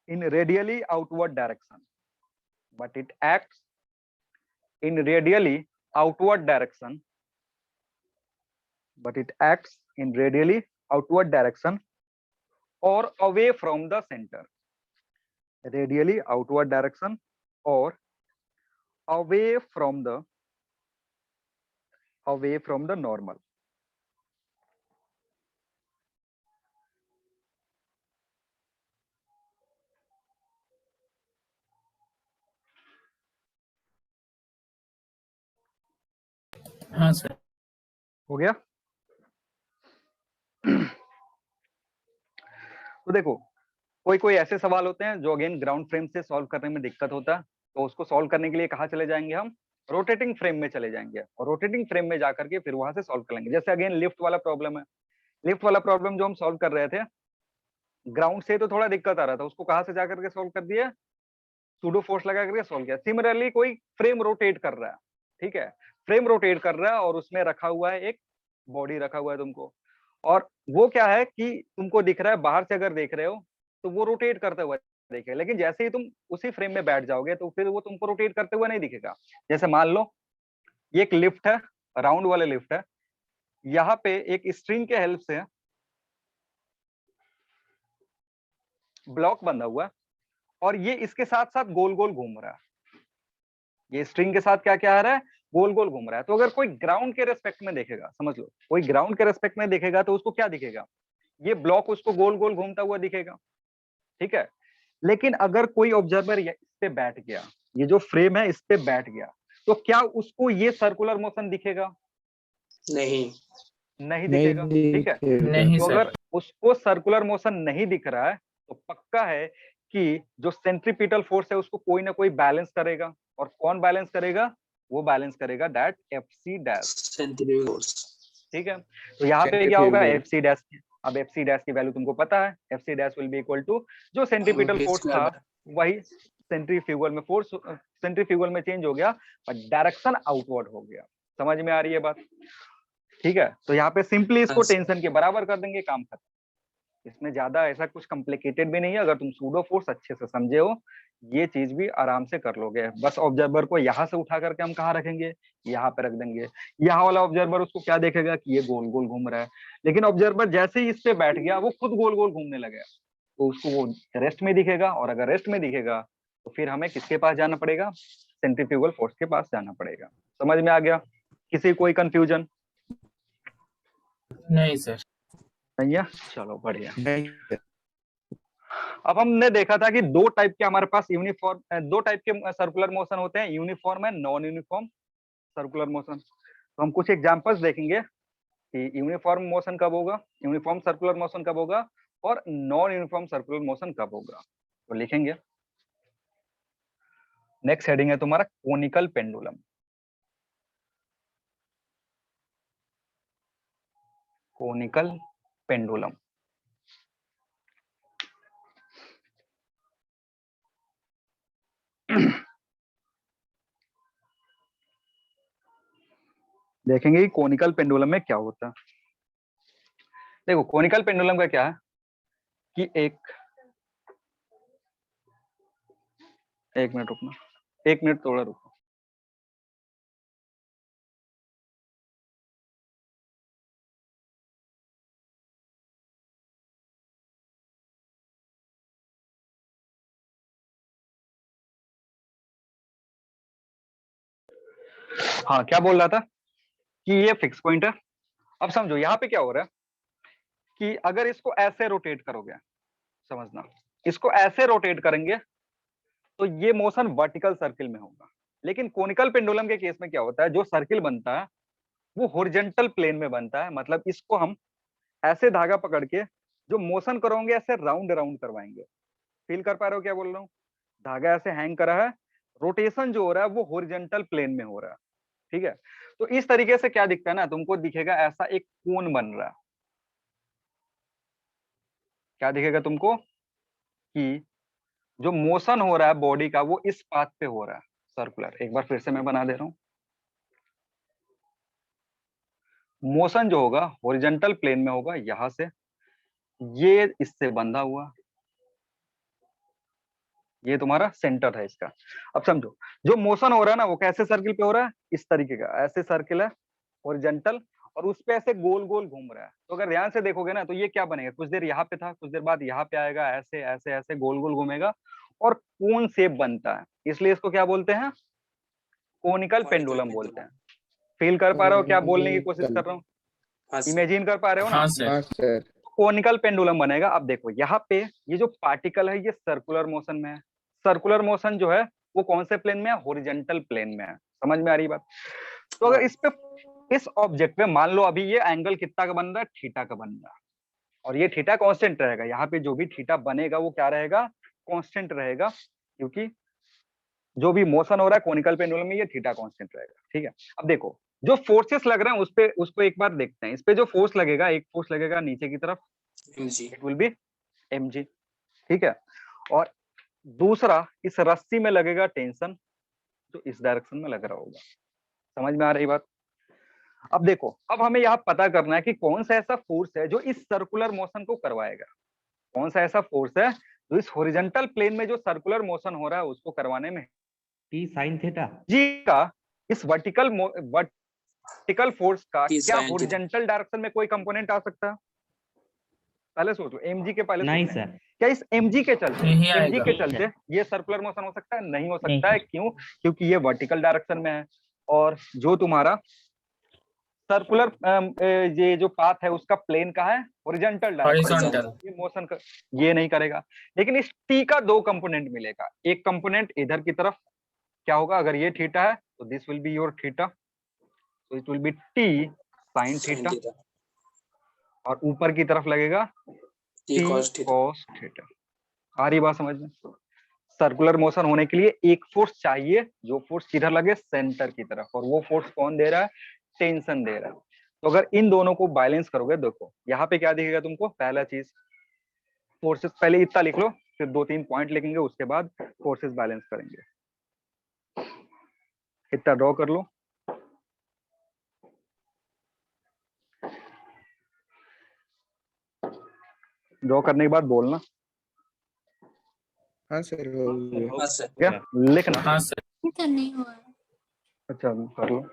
C: in radially outward direction, but it acts in radially outward direction, but it acts in radially outward direction or away from the center. Radially outward direction or away from the normal.
G: हाँ sir.
C: हो गया? तो देखो, कोई कोई ऐसे सवाल होते हैं जो अगेन ग्राउंड फ्रेम से सॉल्व करने में दिक्कत होता है, तो उसको सॉल्व करने के लिए कहाँ चले जाएंगे हम? रोटेटिंग फ्रेम में चले जाएंगे और रोटेटिंग फ्रेम में जाकर के फिर वहां से सॉल्व कर लेंगे। जैसे अगेन लिफ्ट वाला प्रॉब्लम है, लिफ्ट वाला प्रॉब्लम जो हम सॉल्व कर रहे थे, ग्राउंड से तो थोड़ा दिक्कत आ रहा था, उसको कहाँ से जाकर के सॉल्व कर दिया? सूडो फोर्स लगा करके सॉल्व किया। सिमिलरली कोई फ्रेम रोटेट कर रहा है, ठीक है, फ्रेम रोटेट कर रहा है और उसमें रखा हुआ है एक बॉडी रखा हुआ है तुमको, और वो क्या है कि तुमको दिख रहा है, बाहर से अगर देख रहे हो तो वो रोटेट करते हुए दिखेगा, लेकिन जैसे ही तुम उसी फ्रेम में बैठ जाओगे तो फिर वो तुमको रोटेट करते हुए नहीं दिखेगा। जैसे मान लो ये एक लिफ्ट है, राउंड वाले लिफ्ट है, यहाँ पे एक स्ट्रिंग के हेल्प से ब्लॉक बंधा हुआ है और ये इसके साथ साथ गोल गोल घूम रहा है, ये स्ट्रिंग के साथ क्या क्या आ रहा है? गोल गोल घूम रहा है। तो अगर कोई ग्राउंड के रेस्पेक्ट में देखेगा, समझ लो कोई ग्राउंड के रेस्पेक्ट में देखेगा तो उसको क्या दिखेगा? ये ब्लॉक उसको गोल गोल घूमता हुआ दिखेगा, ठीक है। लेकिन अगर कोई ऑब्जर्वर इस पे बैठ गया, ये जो फ्रेम है इस पे बैठ गया, तो क्या उसको ये सर्कुलर मोशन दिखेगा?
B: नहीं।
C: नहीं दिखेगा, ठीक है।
G: नहीं
C: तो
G: सर।
C: अगर उसको सर्कुलर मोशन नहीं दिख रहा है तो पक्का है कि जो सेंट्रीपिटल फोर्स है उसको कोई ना कोई बैलेंस करेगा, और कौन बैलेंस करेगा? वो बैलेंस करेगा दैट FC डैश,
B: सेंट्रीफ्यूगल्स।
C: ठीक है। तो यहाँ पे क्या होगा? FC dash. अब FC डैश की वैल्यू तुमको पता है, FC dash will be equal to जो सेंट्रीपिटल फोर्स था वही सेंट्रीफ्यूगल में फोर्स, सेंट्रीफ्यूगल में चेंज हो गया पर डायरेक्शन आउटवर्ड हो गया। समझ में आ रही है बात? ठीक है। तो यहाँ पे सिंपली इसको टेंशन के बराबर कर देंगे, काम खत्म। इसमें ज्यादा ऐसा कुछ कॉम्प्लिकेटेड भी नहीं है, अगर तुम सूडो फोर्स अच्छे से समझे हो ये चीज भी आराम से कर लोगे। बस ऑब्जर्वर को यहाँ से उठा करके हम कहाँ रखेंगे? यहाँ पे रख देंगे। यहाँ वाला ऑब्जर्वर उसको क्या देखेगा कि ये गोल गोल घूम रहा है, लेकिन ऑब्जर्वर जैसे ही इस पे बैठ गया वो खुद गोल गोल घूमने लगे, तो उसको वो रेस्ट में दिखेगा, और अगर रेस्ट में दिखेगा तो फिर हमें किसके पास जाना पड़ेगा? सेंट्रीफ्यूगल फोर्स के पास जाना पड़ेगा। समझ में आ गया? किसी कोई कंफ्यूजन?
G: नहीं सर।
C: नहीं है? चलो बढ़िया। अब हमने देखा था कि दो टाइप के हमारे पास यूनिफॉर्म, दो टाइप के सर्कुलर मोशन होते हैं, uniform and non uniform circular motion. तो हम कुछ एग्जांपल्स देखेंगे कि यूनिफॉर्म मोशन कब होगा, यूनिफॉर्म सर्कुलर मोशन कब होगा, और नॉन यूनिफॉर्म सर्कुलर मोशन कब होगा, तो लिखेंगे। नेक्स्ट हेडिंग है तुम्हारा कोनिकल पेंडुलम। Conical pendulum. देखेंगे कि कोनिकल पेंडुलम में क्या होता है। देखो कोनिकल पेंडुलम का क्या है कि एक मिनट रुकना, एक मिनट थोड़ा रुको। हाँ क्या बोल रहा था कि ये फिक्स पॉइंट है। अब समझो यहाँ पे क्या हो रहा है कि अगर इसको ऐसे रोटेट करोगे, समझना, इसको ऐसे रोटेट करेंगे तो ये मोशन वर्टिकल सर्किल में होगा, लेकिन कोनिकल पेंडुलम के केस में क्या होता है, जो सर्किल बनता है वो हॉरिजॉन्टल प्लेन में बनता है। मतलब इसको हम ऐसे धागा पकड़ के जो मोशन करोगे ऐसे राउंड राउंड करवाएंगे। फील कर पा रहे हो क्या बोल रहा हूँ? धागा ऐसे हैंग करा है, रोटेशन जो हो रहा है वो हॉरिजॉन्टल प्लेन में हो रहा है, ठीक है। तो इस तरीके से क्या दिखता है ना, तुमको दिखेगा ऐसा एक कोन बन रहा है। क्या दिखेगा तुमको कि जो मोशन हो रहा है बॉडी का वो इस पाथ पे हो रहा है सर्कुलर। एक बार फिर से मैं बना दे रहा हूं। मोशन जो होगा हॉरिजॉन्टल प्लेन में होगा, यहां से ये इससे बंधा हुआ, ये तुम्हारा सेंटर है इसका। अब समझो जो मोशन हो रहा है ना वो कैसे सर्किल पे हो रहा है, इस तरीके का, ऐसे सर्किल है हॉरिजॉन्टल, और उस पे ऐसे गोल गोल घूम रहा है। तो अगर ध्यान से देखोगे ना तो ये क्या बनेगा, कुछ देर यहाँ पे था, कुछ देर बाद यहाँ पे आएगा, ऐसे ऐसे ऐसे गोल गोल घूमेगा और कोन शेप बनता है, इसलिए इसको क्या बोलते हैं, कोनिकल पेंडुलम बोलते हैं। फील कर पा रहे हो क्या बोलने की कोशिश कर रहा हूँ,
B: हाँ सर।
C: इमेजिन कर पा रहे हो ना,
G: हाँ सर।
D: हाँ सर।
C: कोनिकल पेंडुलम बनेगा। अब देखो यहाँ पे ये जो पार्टिकल है ये सर्कुलर मोशन में है, सर्कुलर मोशन जो है वो कौन से प्लेन में है, हॉरिजॉन्टल प्लेन में है। समझ में आ रही बात। तो अगर इस पे, इस ऑब्जेक्ट पे मान लो अभी ये एंगल कितना का बन रहा है, थीटा का बन रहा है, और ये थीटा कांस्टेंट रहेगा, यहाँ पे जो भी थीटा बनेगा वो क्या रहेगा, कांस्टेंट रहेगा, क्योंकि जो भी मोशन हो रहा है कोनिकल पेंडुलम में ये थीटा कांस्टेंट रहेगा। ठीक है, अब देखो जो फोर्सेस लग रहे हैं उस पे, उसको एक बार देखते हैं। इस पे जो फोर्स लगेगा, एक फोर्स लगेगा नीचे की तरफ,
B: जी।
C: इट विल बी mg, ठीक है, और दूसरा इस रस्सी में लगेगा टेंशन, जो इस डायरेक्शन में लग रहा होगा। समझ में आ रही बात। अब देखो, अब हमें यहाँ पता करना है कि कौन सा ऐसा फोर्स है जो इस सर्कुलर मोशन को करवाएगा, कौन सा ऐसा फोर्स है जो इस हॉरिजॉन्टल प्लेन में जो सर्कुलर मोशन हो रहा है उसको करवाने में
E: टी साइन थीटा।
C: जी का इस वर्टिकल फोर्स का
B: T
C: क्या
B: sin theta।
C: हॉरिजॉन्टल डायरेक्शन में कोई कंपोनेंट आ सकता है, पहले सोचो, mg के पहले
E: नहीं
C: सोचना है।
E: सर,
C: क्या इस mg के चलते,
G: नहीं
C: mg
G: आएगा।
C: के चलते ये सर्कुलर मोशन हो सकता है, नहीं हो सकता
A: नहीं।
C: है, क्यों, क्योंकि ये वर्टिकल डायरेक्शन में है, और जो तुम्हारा सर्कुलर ये जो पाथ है उसका प्लेन का है हॉरिजॉन्टल डायरेक्शन,
G: हॉरिजॉन्टल।
C: ये मोशन का ये नहीं करेगा। लेकिन इस टी का दो कंपोनेंट मिलेगा, एक कंपोनेंट इधर की तरफ क्या होगा, अगर ये थीटा है तो this will be your theta, तो it will be T sine theta, और ऊपर की तरफ लगेगा
B: T
C: T
B: cos theta।
C: Cos theta. आ रही बात समझ में। सर्कुलर मोशन होने के लिए एक फोर्स चाहिए, जो फोर्स किधर लगे, सेंटर की तरफ, और वो फोर्स कौन दे रहा है, टेंशन दे रहा है। तो अगर इन दोनों को बैलेंस करोगे, देखो यहाँ पे क्या दिखेगा तुमको, पहला चीज फोर्सेस, पहले इतना लिख लो, फिर 2-3 पॉइंट लिखेंगे, उसके बाद फोर्सेस बैलेंस करेंगे। इतना ड्रॉ कर लो, ड्रॉ करने के बाद बोलना,
D: हाँ सर हो गया।
B: हाँ सर।
C: क्या लिखना।
G: हाँ सर।
H: नहीं हुआ।
C: अच्छा कर लो।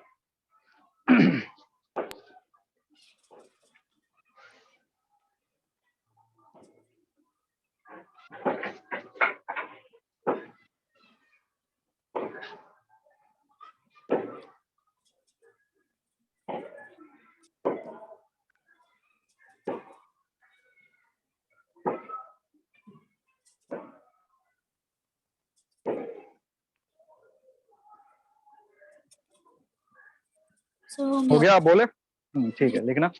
C: हो गया, आप बोले। ठीक है, लिखना,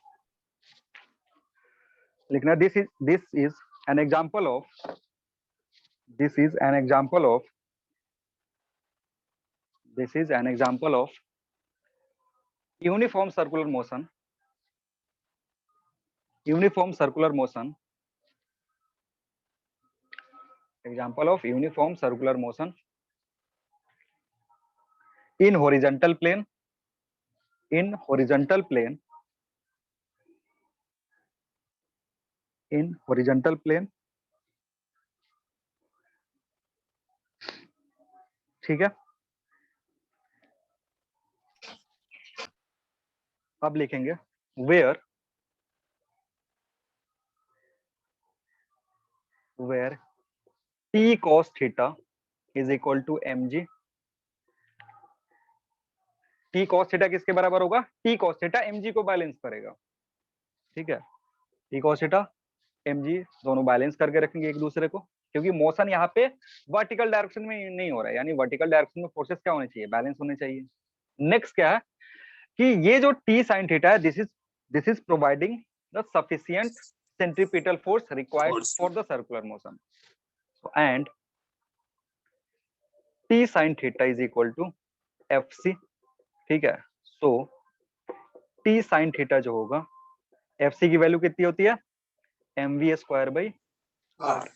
C: लिखना, this is an example of, this is an example of, this is an example of uniform circular motion, uniform circular motion, example of uniform circular motion in horizontal plane, in horizontal plane, in horizontal plane, ठीक है। अब लिखेंगे where t cos theta is equal to mg, t cos theta किसके बराबर होगा, t cos theta mg को balance करेगा, ठीक है, t cos theta mg दोनों बैलेंस करके रखेंगे एक दूसरे को, क्योंकि मोशन यहाँ पे वर्टिकल डायरेक्शन में नहीं हो रहा है, यानी वर्टिकल डायरेक्शन में फोर्सेस क्या होने चाहिए, बैलेंस होने चाहिए। नेक्स्ट क्या है कि ये जो t sin theta है, this is providing the sufficient centripetal force required for the circular motion, and t sin theta is equal to fc, ठीक है। सो t sin theta जो होगा, fc की वैल्यू कितनी होती है, mv स्क्वायर बाई
B: R।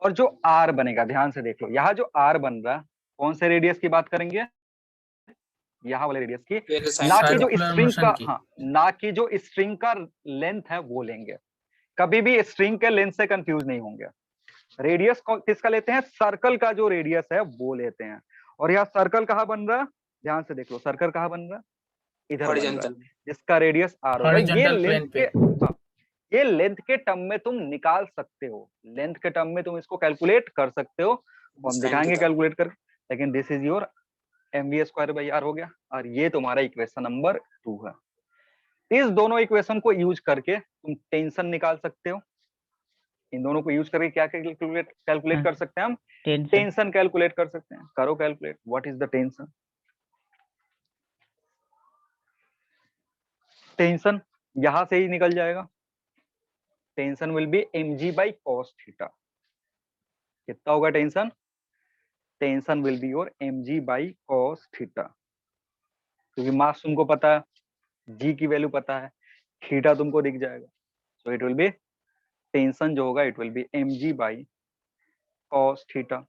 C: और जो r बनेगा, ध्यान से देख लो, यहाँ जो r बन रहा है, कौन से रेडियस की बात करेंगे, यहाँ वाले रेडियस की, ना कि जो
G: Circular
C: स्ट्रिंग
G: motion
C: का,
G: की।
C: हाँ, ना कि जो स्ट्रिंग का लेंथ है वो लेंगे, कभी भी स्ट्रिंग के लेंथ से कंफ्यूज नहीं होंगे, रेडियस किसका लेते हैं, सर्कल का जो रेडियस है वो लेते हैं। और यहाँ सर्कल कहाँ बन रहा है, ध्यान से देख लो, सर्कल कहाँ बन रहा है, इधर बन रहा है,
B: हॉरिजॉन्टल
C: जिसका रेडियस आर होगा। ये
G: हॉरिजॉन्टल
C: लेंथ
G: प्लेन पे।
C: के, हाँ, ये लेंथ के टर्म में तुम निकाल सकते हो, लेंथ के टर्म में तुम इसको कैलकुलेट कर सकते हो, वो हम
B: Sin
C: दिखाएंगे
B: theta।
C: कैलकुलेट कर, लेकिन this is your mv² r हो गया, और ये तुम्हारा इक्वेशन नंबर 2 है। इस दोनों इक्वेशन को यूज करके तुम टेंशन निकाल सकते हो। इन दोनों को यूज करके क्या कैलकुलेट कर सकते हैं हम,
A: टेंशन।
C: टेंशन कैलकुलेट कर सकते हैं। करो calculate, what is the tension. Tension यहां से ही निकल जाएगा, tension will be mg/cos theta. कितना होगा tension, tension will be your mg/cos theta, क्योंकि मास तुमको पता है, g की वैल्यू पता है, थीटा तुमको दिख जाएगा, so it will B, tension जो होगा it will B mg/cos theta.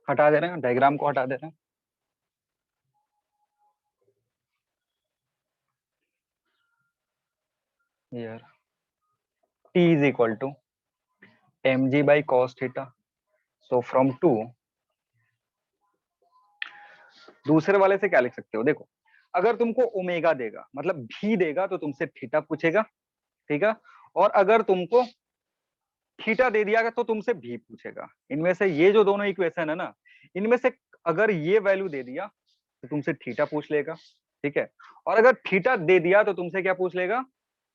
C: हटा दे रहे हैं, डायग्राम को हटा दे रहे हैं। Here T is equal to mg/cos theta. So from 2, दूसरे वाले से क्या लिख सकते हो, देखो अगर तुमको ओमेगा देगा, मतलब भी देगा, तो तुमसे थीटा पूछेगा, ठीक है, और अगर तुमको थीटा दे दिया तो तुमसे भी पूछेगा। इनमें से ये जो दोनों इक्वेशन है ना, इनमें से अगर ये वैल्यू दे दिया तो तुमसे थीटा पूछ लेगा, ठीक है, और अगर थीटा दे दिया तो तुमसे क्या पूछ लेगा,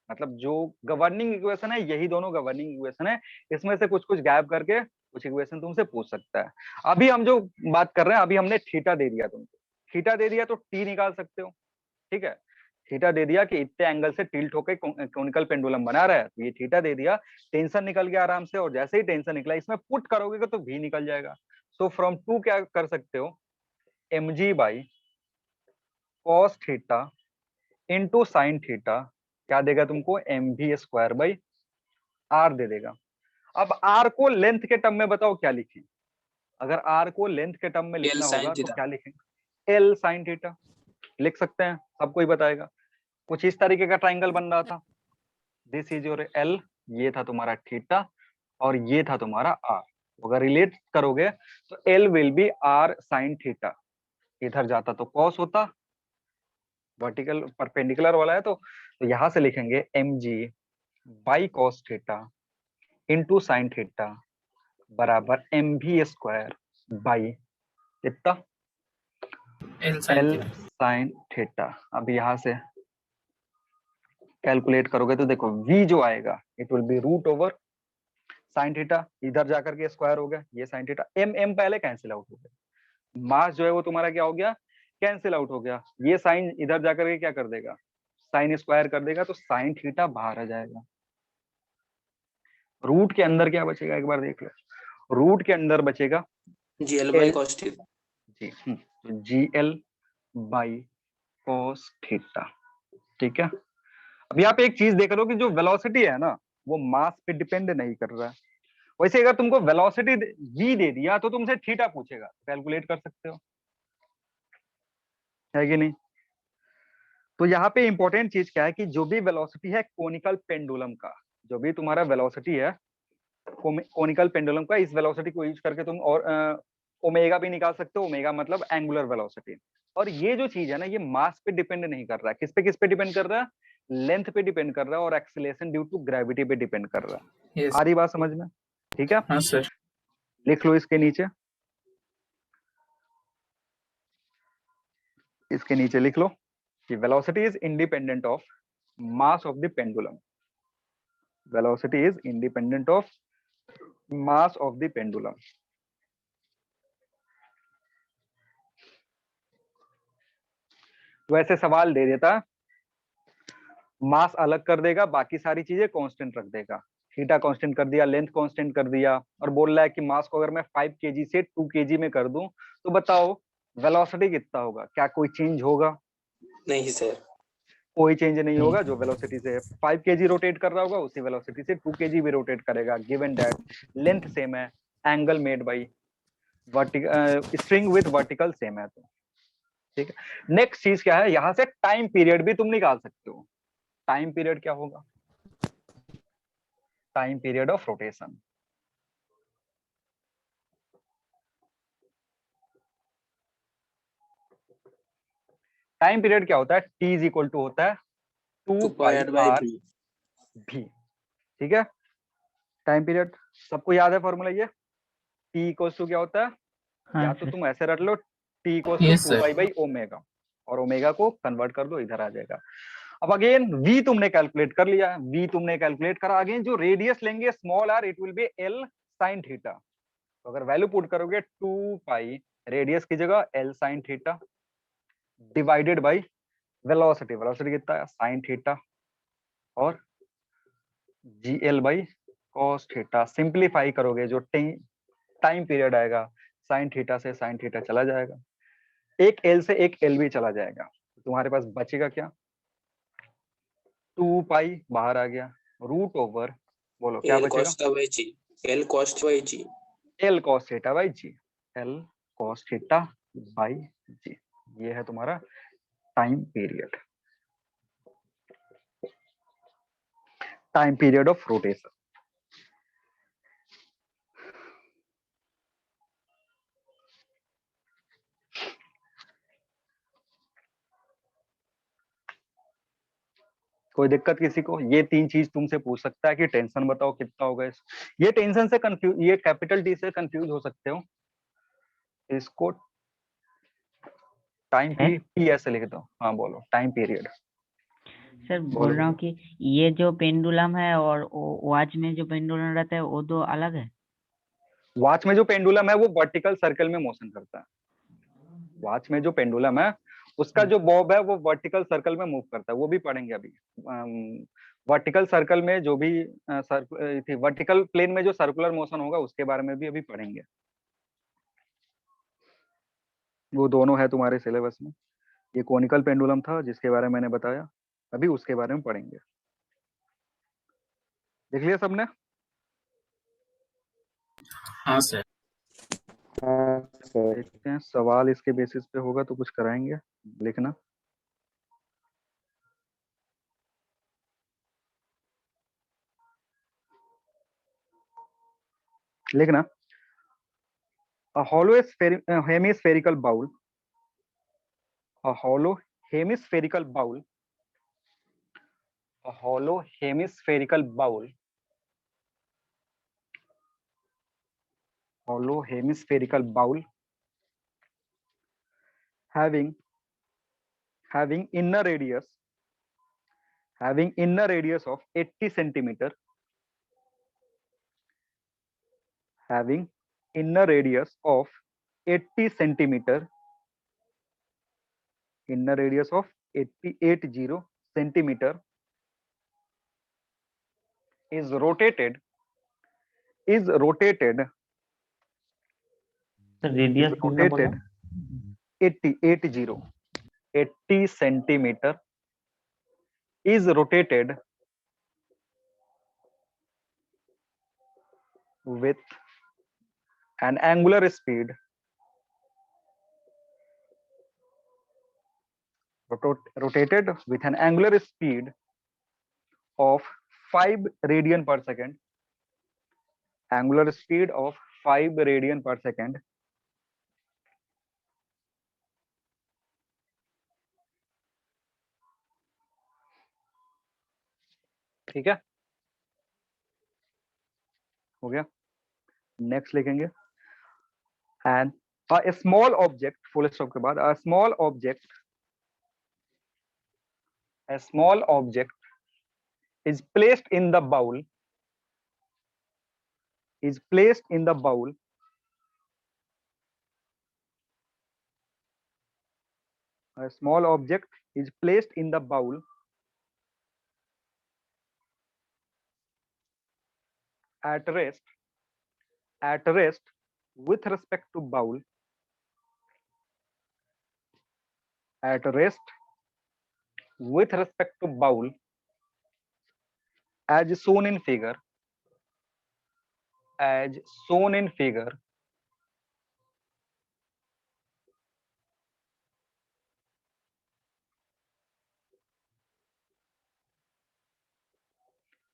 C: मतलब जो गवर्निंग इक्वेशन है, यही दोनों गवर्निंग इक्वेशन है, इसमें से कुछ कुछ गैप करके कुछ इक्वेशन तुमसे पूछ सकता है। अभी हम जो बात कर रहे हैं, अभी हमने थीटा दे दिया तुमको, थीटा दे दिया तो टी निकाल सकते हो, ठीक है, थीटा दे दिया कि इतने एंगल से टिल्ट होकर कोनिकल पेंडुलम बना रहा है, तो ये थीटा दे दिया, टेंशन निकल गया आराम से, और जैसे ही टेंशन निकला इसमें पुट करोगे तो भी निकल जाएगा। सो फ्रॉम 2 क्या कर सकते हो, mg/cos theta into sine theta क्या देगा तुमको, mv²/r दे देगा। अब r को लेंथ के टर्म में बताओ क्या लिखें, अगर r को लेंथ के टर्म में लिखना
B: sin
C: होगा तो
B: theta।
C: क्या लिखेंगे, l sin थीटा लिख सकते हैं, सबको ही बताएगा। कुछ इस तरीके का ट्राइंगल बन रहा था, दिस इज योर l, ये था तुम्हारा थीटा और ये था तुम्हारा r, अगर रिलेट करोगे तो l will be r sin theta, इधर जाता तो cos होता, वर्टिकल परपेंडिकुलर वाला है तो यहां से लिखेंगे mg/cos theta into sine theta बराबर mv² कितना,
G: L sin
C: l
G: theta।
C: Sine theta. अब यहां से कैलकुलेट करोगे तो देखो v जो आएगा it will be root over sine theta, इधर जाकर के स्क्वायर हो गया, ये साइन थीटा, m पहले कैंसिल आउट हो गया, मास जो है वो तुम्हारा क्या हो गया, कैंसिल आउट हो गया, ये साइन इधर जाकर के क्या कर देगा, साइन स्क्वायर कर देगा, तो साइन थीटा बाहर आ जाएगा। रूट के अंदर क्या बचेगा एक बार देख लो, रूट के अंदर बचेगा
B: gl/cos थीटा।
C: जी, तो gl/cos थीटा, ठीक है। अब यहाँ पे एक चीज देख लो कि जो वेलोसिटी है ना वो मास पे डिपेंड नहीं कर रहा है, वैसे अगर तुमको वेलोसिटी v दे दिया तो तुमसे थीटा पूछेगा, कैलकुलेट कर सकते हो, है कि नहीं। तो यहाँ पे इंपॉर्टेंट चीज क्या है कि जो भी वेलोसिटी है कोनिकल पेंडुलम का, जो भी तुम्हारा वेलोसिटी है कोनिकल पेंडुलम का, इस वेलोसिटी को यूज करके तुम और ओमेगा भी निकाल सकते हो, ओमेगा मतलब एंगुलर वेलोसिटी। और ये जो चीज है ना ये मास पे डिपेंड नहीं कर रहा है, किस पे डिपेंड कर रहा है, लेंथ पे डिपेंड कर रहा है, और एक्सीलरेशन ड्यू टू ग्रेविटी पे डिपेंड कर रहा है।
G: Yes।
C: आ रही बात समझ में, ठीक है,
G: हाँ सर।
C: लिख लो इसके नीचे, इसके नीचे लिख लो कि velocity is independent of mass of the pendulum, velocity is independent of mass of the pendulum. वैसे सवाल दे देता मास अलग कर देगा, बाकी सारी चीजें कांस्टेंट रख देगा, थीटा कांस्टेंट कर दिया, लेंथ कांस्टेंट कर दिया, और बोल रहा है कि मास को अगर मैं 5 kg से 2 kg में कर दूं तो बताओ वेलोसिटी कितना होगा, क्या कोई चेंज होगा,
B: नहीं सर।
C: कोई चेंज नहीं होगा। जो वेलोसिटी से 5 kg रोटेट कर रहा होगा उसी वेलोसिटी से 2 kg भी रोटेट करेगा, गिवन दैट लेंथ सेम है, angle made by vertical string with vertical same है तो ठीक है। नेक्स्ट चीज क्या है, यहां से टाइम पीरियड भी तुम निकाल सकते हो। टाइम पीरियड क्या होगा, time period of rotation. Time period क्या होता है, टी इज इक्वल टू होता है 2 पाई आर भी, ठीक है। टाइम पीरियड सबको याद है फॉर्मूला ये, टी इक्वल्स टू क्या होता है,
A: हाँ
C: या तो
A: सर।
C: तुम ऐसे रट लो, T equals to
G: Yes,
C: 2
G: sir.
C: Pi by omega, और ओमेगा को कन्वर्ट कर दो, इधर आ जाएगा। अब अगेन v तुमने कैलकुलेट कर लिया, v तुमने कैलकुलेट करा, अगेन जो रेडियस लेंगे small r, it will B l sin theta. तो अगर वैल्यू पुट करोगे 2 पाई रेडियस की जगह l sin theta divided by velocity, velocity कितना है sin थीटा, और gl by cos theta. Simplify करोगे जो टाइम पीरियड आएगा, sin थीटा से sin थीटा चला जाएगा, एक l से एक l भी चला जाएगा, तो तुम्हारे पास बचेगा क्या, 2 पाई बाहर आ गया, रूट ओवर, बोलो क्या
B: L
C: बचेगा,
B: cos theta by G. L cos theta by G.
C: L cos theta by G, L cos theta by G. ये है तुम्हारा time period, time period of rotation. कोई दिक्कत किसी को, ये 3 चीज तुमसे पूछ सकता है कि टेंशन बताओ कितना होगा ये टेंशन से कंफ्यूज, ये कैपिटल टी से कंफ्यूज हो सकते हो, इसको टाइम
A: है?
C: पी ऐसे लिख दो। हाँ बोलो, टाइम पीरियड।
A: सर बोल
C: बोलो
A: रहा हूँ
C: बोलो।
A: कि ये जो पेंडुलम है और वॉच में जो पेंडुलम रहता है वो दो अलग है।
C: वॉच में जो पेंडुलम है वो वर्टिकल सर्कल में मोशन करता है, वॉच में जो पेंडुलम है उसका जो बॉब है वो वर्टिकल सर्कल में मूव करता है, वो भी पढ़ेंगे अभी। वर्टिकल सर्कल में जो भी वर्टिकल प्लेन में जो सर्कुलर मोशन होगा उसके बारे में भी अभी पढ़ेंगे, वो दोनों है तुम्हारे सिलेबस में। ये कोनिकल पेंडुलम था जिसके बारे में मैंने बताया, अभी उसके बारे में पढ़ेंगे। देख लिया सबने?
G: हाँ सर।
C: देखते हैं सवाल इसके बेसिस पे होगा तो कुछ कराएंगे, लिखना। लिखना, a hollow hemispherical bowl, a hollow hemispherical bowl, a hollow hemispherical bowl, hollow hemispherical bowl having inner radius, having inner radius of 80 centimeter, having inner radius of 80 centimeter, inner radius of 80 centimeter, is rotated
A: sir radius कितना बोला?
C: 80 centimeter is rotated with an angular speed rotated with an angular speed of 5 radian per second, angular speed of 5 radian per second, ठीक है, हो गया। Next लिखेंगे, and a small object, full stop के बाद, a small object is placed in the bowl, is placed in the bowl a small object is placed in the bowl at rest with respect to bowl, at rest with respect to bowl, as shown in figure, as shown in figure,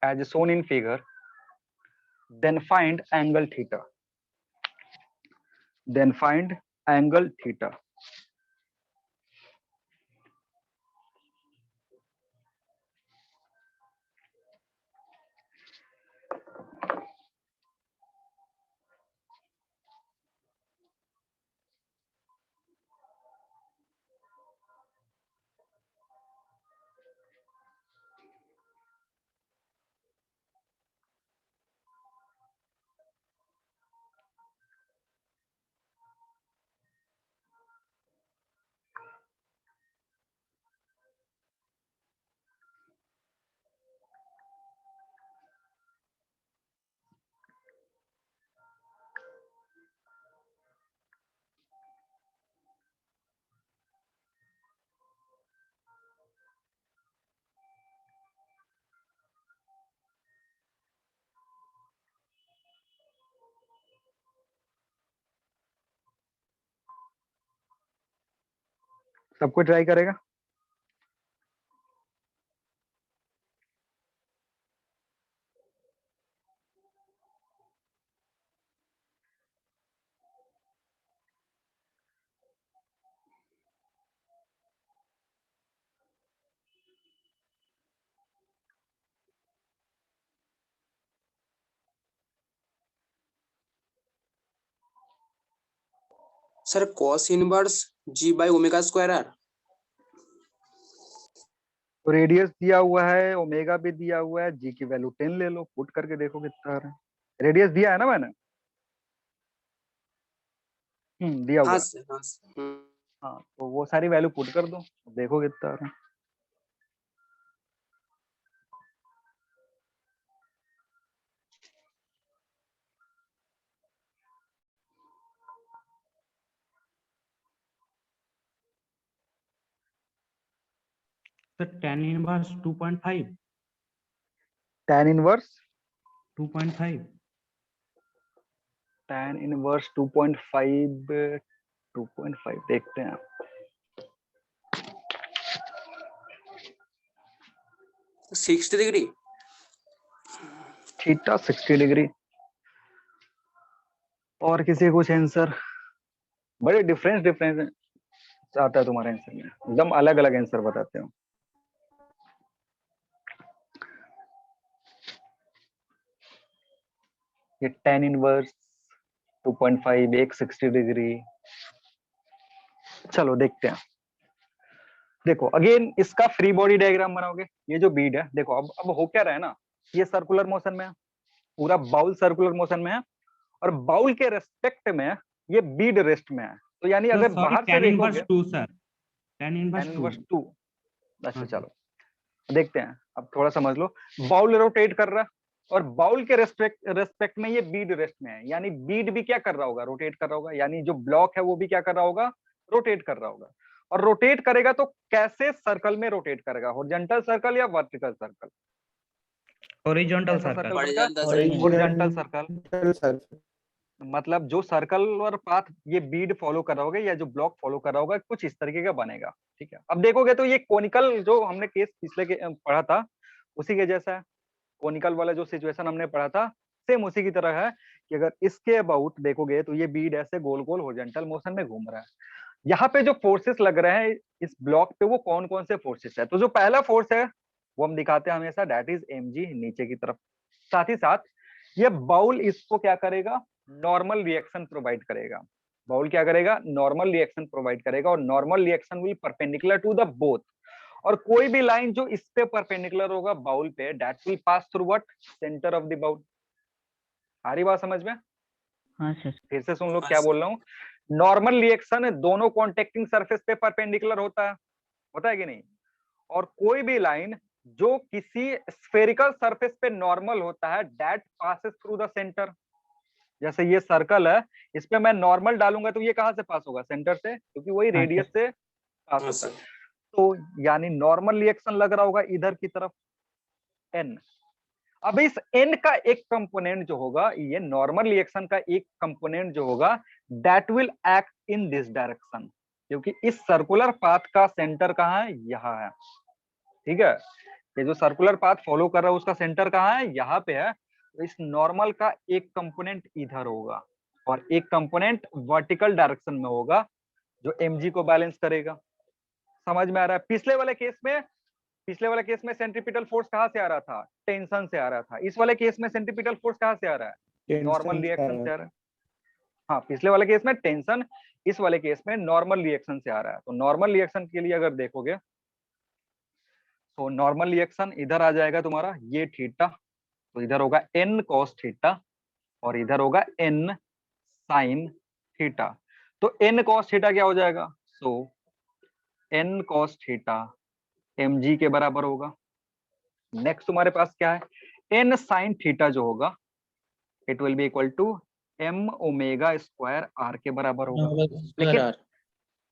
C: as shown in figure, then find angle theta. Then find angle theta. सबको try करेगा?
B: Sir cos inverse g by omega square R.
C: तो radius दिया हुआ है, omega भी दिया हुआ है, जी की वैल्यू 10 ले लो, पुट करके देखो कितना आ रहा है। रेडियस दिया है ना मैंने? दिया हुआ
B: हाँ
C: है।
B: सर, हाँ सर।
C: हाँ, तो वो सारी वैल्यू पुट कर दो, देखो कितना आ रहा है।
E: Sir tan inverse 2.5
C: tan inverse
E: 2.5
C: tan inverse 2.5 देखते हैं।
B: Sixty degree
C: theta 60 degree. और किसी का कुछ आंसर? बड़े डिफरेंस आता है तुम्हारे आंसर में, एकदम अलग अलग आंसर बताते हो। ये tan इनवर्स 2.5 एक 60 डिग्री। चलो देखते हैं। देखो अगेन इसका फ्री बॉडी डायग्राम बनाओगे। ये जो बीड है देखो, अब हो क्या रहा है ना, ये सर्कुलर मोशन में है, पूरा बाउल सर्कुलर मोशन में है, और बाउल के रेस्पेक्ट में ये बीड रेस्ट में है। तो यानी
E: सर
C: अगर
E: सॉरी
C: बाहर से
E: tan इनवर्स
C: देखोगे
E: 2 सर tan इनवर्स 2
C: 2। अच्छा
E: हाँ,
C: चलो देखते हैं, अब थोड़ा समझ लो। बाउल रोटेट कर रहा है, और बाउल के रेस्पेक्ट में ये बीड रेस्ट में है, यानी बीड भी क्या कर रहा होगा, रोटेट कर रहा होगा, यानी जो ब्लॉक है वो भी क्या कर रहा होगा, रोटेट कर रहा होगा। और रोटेट करेगा तो कैसे सर्कल में रोटेट करेगा, हॉरिजॉन्टल सर्कल या वर्टिकल सर्कल?
E: हॉरिजॉन्टल
C: कैसा
E: सर्कल
C: सर्कल बनेगा?
B: Horizontal
C: horizontal circle. मतलब जो सर्कल पाथ ये बीड फॉलो कर रहा होगा या जो ब्लॉक फॉलो कर रहा होगा, कुछ इस तरीके का बनेगा। ठीक है, अब देखोगे तो ये कोनिकल जो हमने केस पिछले पढ़ा था उसी के जैसा है। कोनिकल वाला जो सिचुएशन हमने पढ़ा था सेम उसी की तरह है, कि अगर इसके अबाउट देखोगे तो ये बीड ऐसे गोल गोल हॉरिजॉन्टल मोशन में घूम रहा है। यहाँ पे जो फोर्सेस लग रहे हैं इस ब्लॉक पे, वो कौन कौन से फोर्सेस है? तो जो पहला फोर्स है वो हम दिखाते हैं हमेशा, दैट इज mg, नीचे की तरफ। साथ ही साथ ये बाउल इसको क्या करेगा, नॉर्मल रिएक्शन प्रोवाइड करेगा। बाउल क्या करेगा, नॉर्मल रिएक्शन प्रोवाइड करेगा, और normal reaction will perpendicular to the both. और कोई भी लाइन जो इस पे परपेंडिकुलर होगा बाउल पे, that will pass through what, centre of the bowl. आ रही बात समझ में?
A: हाँ सर।
C: फिर से सुन लो क्या बोल रहा हूँ। नॉर्मल रिएक्शन दोनों कॉन्टेक्टिंग सरफेस पे परपेंडिकुलर होता है कि नहीं? और कोई भी लाइन जो किसी स्फेरिकल सरफेस पे नॉर्मल होता है, that passes through the centre. जैसे ये सर्कल है, इस पे मैं नॉर्मल डालूंगा तो ये कहां से पास होगा, सेंटर से, क्योंकि वही रेडियस से पास होता है। तो यानी नॉर्मल रिएक्शन लग रहा होगा इधर की तरफ n। अब इस n का एक कंपोनेंट जो होगा, ये नॉर्मल रिएक्शन का एक कंपोनेंट जो होगा, that will act in this direction, क्योंकि इस सर्कुलर पाथ का सेंटर कहाँ है, यहाँ है। ठीक है, ये जो सर्कुलर पाथ फॉलो कर रहा है उसका सेंटर कहाँ है, यहाँ पे है। तो इस नॉर्मल का एक कंपोनेंट इधर होगा और एक कंपोनेंट वर्टिकल डायरेक्शन में होगा जो mg को बैलेंस करेगा। समझ में आ रहा है? पिछले वाले केस में सेंट्रीपिटल फोर्स कहाँ से आ रहा था, टेंशन से आ रहा था। इस वाले केस में सेंट्रीपिटल फोर्स कहाँ से आ रहा है, नॉर्मल रिएक्शन से आ रहा है। हाँ, पिछले वाले केस में टेंशन, इस वाले केस में नॉर्मल रिएक्शन से आ रहा है। तो नॉर्मल रिएक्शन के लिए अगर देखोगे तो नॉर्मल रिएक्शन इधर आ जाएगा तुम्हारा ये थीटा, तो इधर होगा n cos थीटा और इधर होगा n sin थीटा। तो n cos थीटा क्या हो जाएगा, सो n cos थीटा mg के बराबर होगा। नेक्स्ट तुम्हारे पास क्या है, n sin थीटा जो होगा it will be equal to m omega square r के बराबर होगा।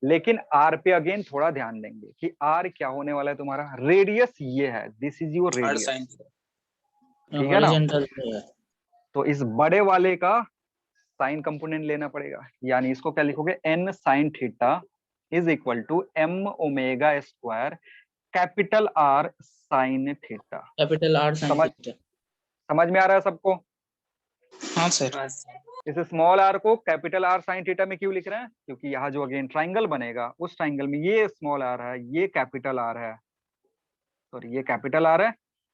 C: लेकिन r पे अगेन थोड़ा ध्यान देंगे कि r क्या होने वाला है तुम्हारा, रेडियस ये है, दिस इज योर रेडियस, ठीक है ना। तो इस बड़े वाले का साइन कंपोनेंट लेना पड़ेगा, यानी इसको क्या लिखोगे, n sin theta is equal to m omega square capital R sin theta.
G: Capital R sin theta.
C: समझ में आ रहा है सबको?
G: हाँ सर।
C: इस स्मॉल r को कैपिटल R sin थीटा में क्यों लिख रहे हैं, क्योंकि यहाँ जो अगेन ट्राइंगल बनेगा उस ट्राइंगल में ये स्मॉल r है, ये कैपिटल R है, सॉरी ये कैपिटल R है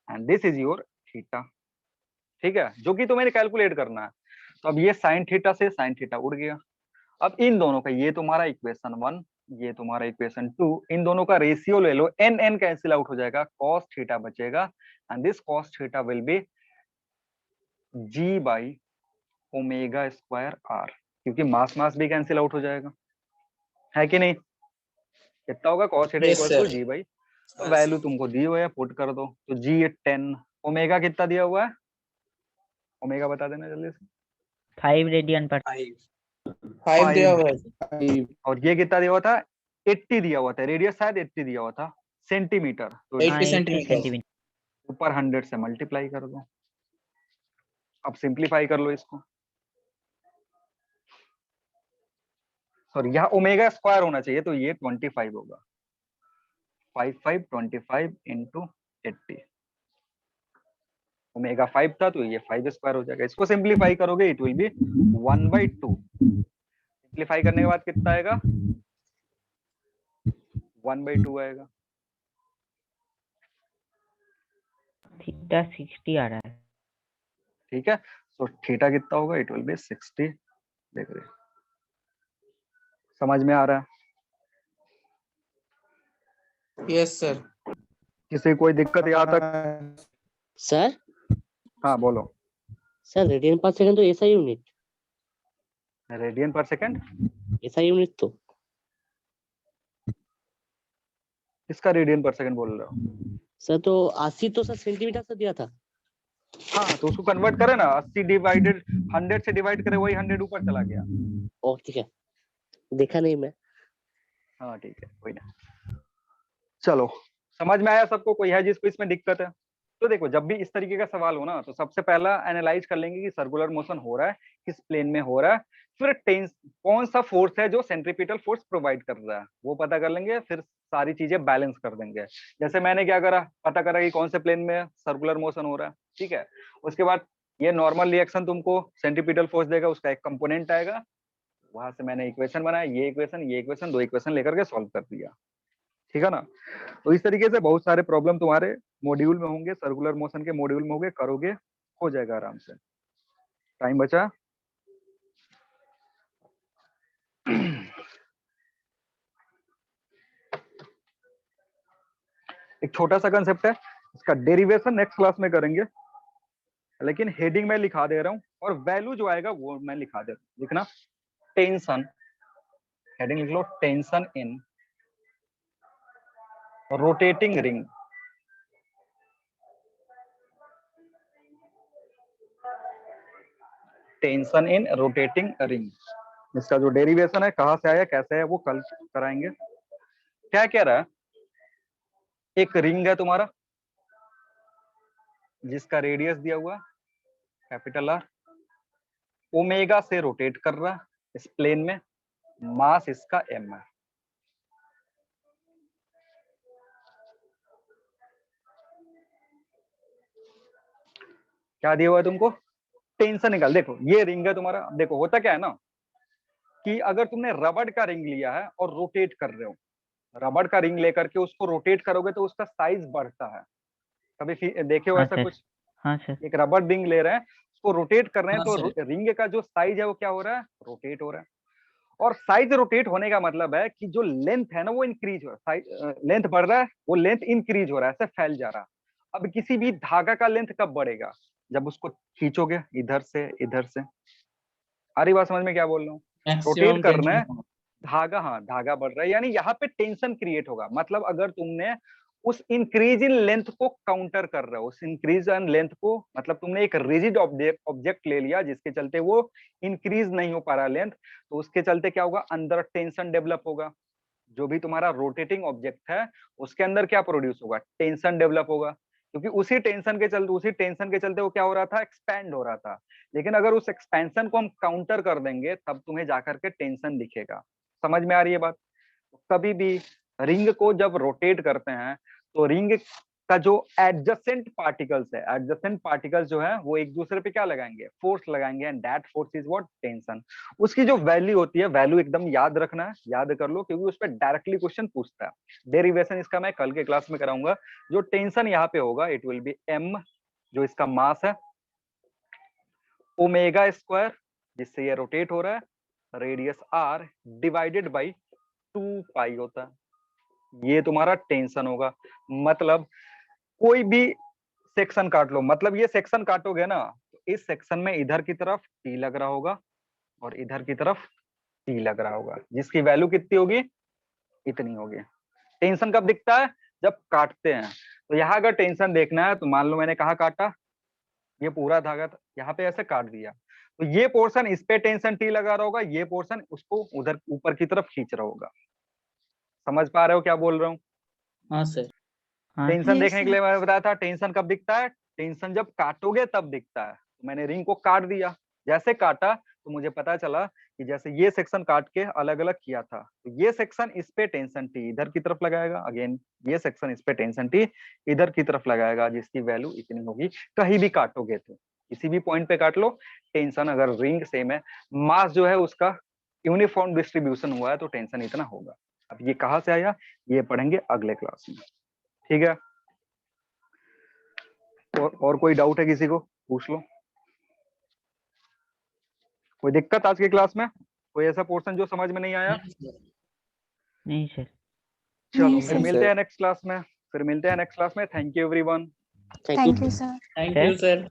C: and this is your theta, ठीक है, जो कि तुम्हें कैलकुलेट करना है। तो अब ये साइन थीटा से साइन थीटा उड़ गया। अब इन दोनों का, ये तुम्हारा इक्वेशन 1, ये तुम्हारा इक्वेशन 2, इन दोनों का रेशियो ले लो, n n कैंसिल आउट हो जाएगा, cos थीटा बचेगा and this cos theta will be g by omega square r, क्योंकि मास मास भी कैंसिल आउट हो जाएगा, है कि नहीं। कितना होगा, cos theta equal to g by, value तुमको दी हुई है, पुट कर दो। तो g 10, ओमेगा कितना दिया हुआ है, ओमेगा बता देना जल्दी से।
A: 5 रेडियन पर
G: 5 दिया हुआ है।
C: और ये कितना दिया हुआ था, 80 दिया हुआ था, रेडियस शायद 80 दिया हुआ था सेंटीमीटर, तो
G: 80 सेंटीमीटर।
C: ऊपर 100 से मल्टीप्लाई कर दो। अब सिंप्लीफाई कर लो इसको, सॉरी यहाँ ओमेगा स्क्वायर होना चाहिए, तो ये 25 होगा, 5 इंटू 80, ओमेगा 5 था तो ये 5 स्क्वायर हो जाएगा। इसको सिंप्लीफाई करोगे इट विल बी 1/2, सिंप्लीफाई करने के बाद कितना आएगा, 1/2 आएगा।
A: थीटा 60 आ रहा है।
C: ठीक है, तो थीटा कितना होगा, इट विल बी 60, देख रहे, समझ में आ रहा है?
G: Yes sir.
C: किसी कोई दिक्कत यहाँ तक?
F: सर
C: हाँ बोलो।
F: सर रेडियन पर सेकंड तो ऐसा यूनिट,
C: रेडियन पर सेकंड
F: ऐसा यूनिट तो
C: किसका रेडियन पर सेकंड बोल रहे हो?
F: सर, तो 80 तो सर सेंटीमीटर से दिया था।
C: हाँ, तो उसको कन्वर्ट करे ना, 80 डिवाइडेड 100 से डिवाइड करे, वही 100 ऊपर चला गया।
F: ओ ठीक है, देखा नहीं मैं।
C: हाँ ठीक है, कोई ना, चलो समझ में आया सबको, कोई है जिसको इसमें दिक्कत है? तो देखो, जब भी इस तरीके का सवाल हो ना, तो सबसे पहला एनालाइज कर लेंगे कि सर्कुलर मोशन हो रहा है, किस प्लेन में हो रहा है, फिर कौन सा फोर्स है जो सेंट्रीपिटल फोर्स प्रोवाइड कर रहा है वो पता कर लेंगे, फिर सारी चीजें बैलेंस कर देंगे। जैसे मैंने क्या करा, पता करा कि कौन से प्लेन में सर्कुलर मोशन हो रहा है, ठीक है। उसके बाद ये नॉर्मल रिएक्शन तुमको सेंट्रीपिटल फोर्स देगा, उसका एक कंपोनेंट आएगा, वहां से मैंने इक्वेशन बनाया, ये इक्वेशन 2 इक्वेशन लेकर के सॉल्व कर दिया, ठीक है ना। तो इस तरीके से बहुत सारे प्रॉब्लम तुम्हारे मॉड्यूल में होंगे, सर्कुलर मोशन के मॉड्यूल में होंगे, करोगे हो जाएगा आराम से। टाइम बचा, एक छोटा सा कंसेप्ट है, इसका डेरिवेशन नेक्स्ट क्लास में करेंगे, लेकिन हेडिंग में लिखा दे रहा हूँ और वैल्यू जो आएगा वो मैं लिखा दे रहा हूँ। लिखना टेंशन, हेडिंग लिख लो, tension in rotating ring, tension in rotating ring. इसका जो डेरिवेशन है, कहाँ से आया कैसे है, वो कल कराएंगे। क्या कह रहा है, एक रिंग है तुम्हारा जिसका रेडियस दिया हुआ कैपिटल आर, ओमेगा से रोटेट कर रहा है इस प्लेन में, मास इसका m है। क्या दिया हुआ है तुमको, टेंशन निकाल। देखो ये रिंग है तुम्हारा, देखो होता क्या है ना कि अगर तुमने रबड़ का रिंग लिया है और रोटेट कर रहे हो, रबड़ का रिंग लेकर के उसको रोटेट करोगे तो उसका साइज बढ़ता है। कभी देखे हो
A: हाँ
C: ऐसा
A: सर।
C: कुछ?
A: हाँ सर।
C: एक रबड़ रिंग ले रहे हैं, उसको रोटेट कर रहे हैं,
G: हाँ
C: तो
G: सर।
C: रिंग का जो साइज है वो क्या हो रहा है, रोटेट हो रहा है। और साइज रोटेट होने का मतलब है कि जो लेंथ है ना वो इंक्रीज हो रहा है, लेंथ बढ़ रहा है, वो लेंथ इंक्रीज हो रहा है, ऐसे फैल जा रहा है। अब किसी भी धागा का लेंथ कब बढ़ेगा, जब उसको खींचोगे इधर से इधर से। आ रही बात समझ में क्या बोल रहा हूँ? रोटेट
G: मैक्सिमम
C: करना है,
G: टेंशन।
C: धागा, हाँ धागा बढ़ रहा है, यानी यहाँ पे टेंशन क्रिएट होगा। मतलब अगर तुमने उस इंक्रीज इन लेंथ को काउंटर कर रहे हो, उस इंक्रीज इन लेंथ को, मतलब तुमने एक रिजिड ऑब्जेक्ट ले लिया जिसके चलते वो इंक्रीज नहीं हो पा रहा लेंथ, तो उसके चलते क्या होगा, अंदर टेंशन डेवलप होगा। जो भी तुम्हारा रोटेटिंग ऑब्जेक्ट है उसके अंदर क्या प्रोड्यूस होगा, टेंशन डेवलप होगा, क्योंकि उसी टेंशन के चलते वो क्या हो रहा था, एक्सपैंड हो रहा था। लेकिन अगर उस एक्सपेंशन को हम काउंटर कर देंगे तब तुम्हें जाकर के टेंशन दिखेगा। समझ में आ रही है बात? कभी भी रिंग को जब रोटेट करते हैं तो रिंग का जो एडजेसेंट पार्टिकल्स है, एडजेसेंट पार्टिकल्स जो है वो एक दूसरे पे क्या लगाएंगे, फोर्स लगाएंगे, and that force is what, tension. उसकी जो वैल्यू होती है, वैल्यू एकदम याद रखना है, याद कर लो, क्योंकि उस पर डायरेक्टली क्वेश्चन पूछता है। डेरिवेशन इसका मैं कल के क्लास में कराऊंगा। जो टेंशन यहाँ पे होगा, इट विल बी m, जो इसका मास है, ओमेगा स्क्वायर, जिससे ये रोटेट हो रहा है, रेडियस r डिवाइडेड बाई 2 पाई होता है। ये तुम्हारा टेंशन होगा। मतलब कोई भी सेक्शन काट लो, मतलब ये सेक्शन काटोगे ना तो इस सेक्शन में इधर की तरफ T लग रहा होगा और इधर की तरफ T लग रहा होगा, जिसकी वैल्यू कितनी होगी, इतनी होगी। टेंशन कब दिखता है, जब काटते हैं। तो यहाँ अगर टेंशन देखना है तो मान लो मैंने कहा काटा, ये पूरा धागा यहाँ पे ऐसे काट दिया, तो ये पोर्शन इस पे टेंशन T लगा रहा होगा, ये पोर्शन उसको उधर ऊपर की तरफ खींच रहा होगा। समझ पा रहे हो क्या बोल रहा हूँ?
G: हाँ सर।
A: हाँ
C: टेंशन
A: सर।
C: देखने के लिए मैंने बताया था, टेंशन कब दिखता है, टेंशन जब काटोगे तब दिखता है। तो मैंने रिंग को काट दिया, जैसे काटा तो मुझे पता चला कि जैसे ये सेक्शन काट के अलग अलग किया था, तो ये सेक्शन इस पे टेंशन T इधर की तरफ लगाएगा, अगेन ये सेक्शन इस पे टेंशन T इधर की तरफ लगाएगा, जिसकी वैल्यू इतनी होगी। कहीं भी काटोगे तो किसी भी पॉइंट पे काट लो, टेंशन अगर रिंग सेम है, मास जो है उसका यूनिफॉर्म डिस्ट्रीब्यूशन हुआ है, तो टेंशन इतना होगा। अब ये कहाँ से आया, ये पढ़ेंगे अगले क्लास में, ठीक है? और कोई डाउट है किसी को, पूछ लो। कोई दिक्कत आज की क्लास में, कोई ऐसा पोर्शन जो समझ में नहीं आया?
A: नहीं सर।
C: चलो फिर
D: सर।
C: मिलते हैं नेक्स्ट क्लास में, thank you everyone.
D: Thank you sir.
G: Thank you sir.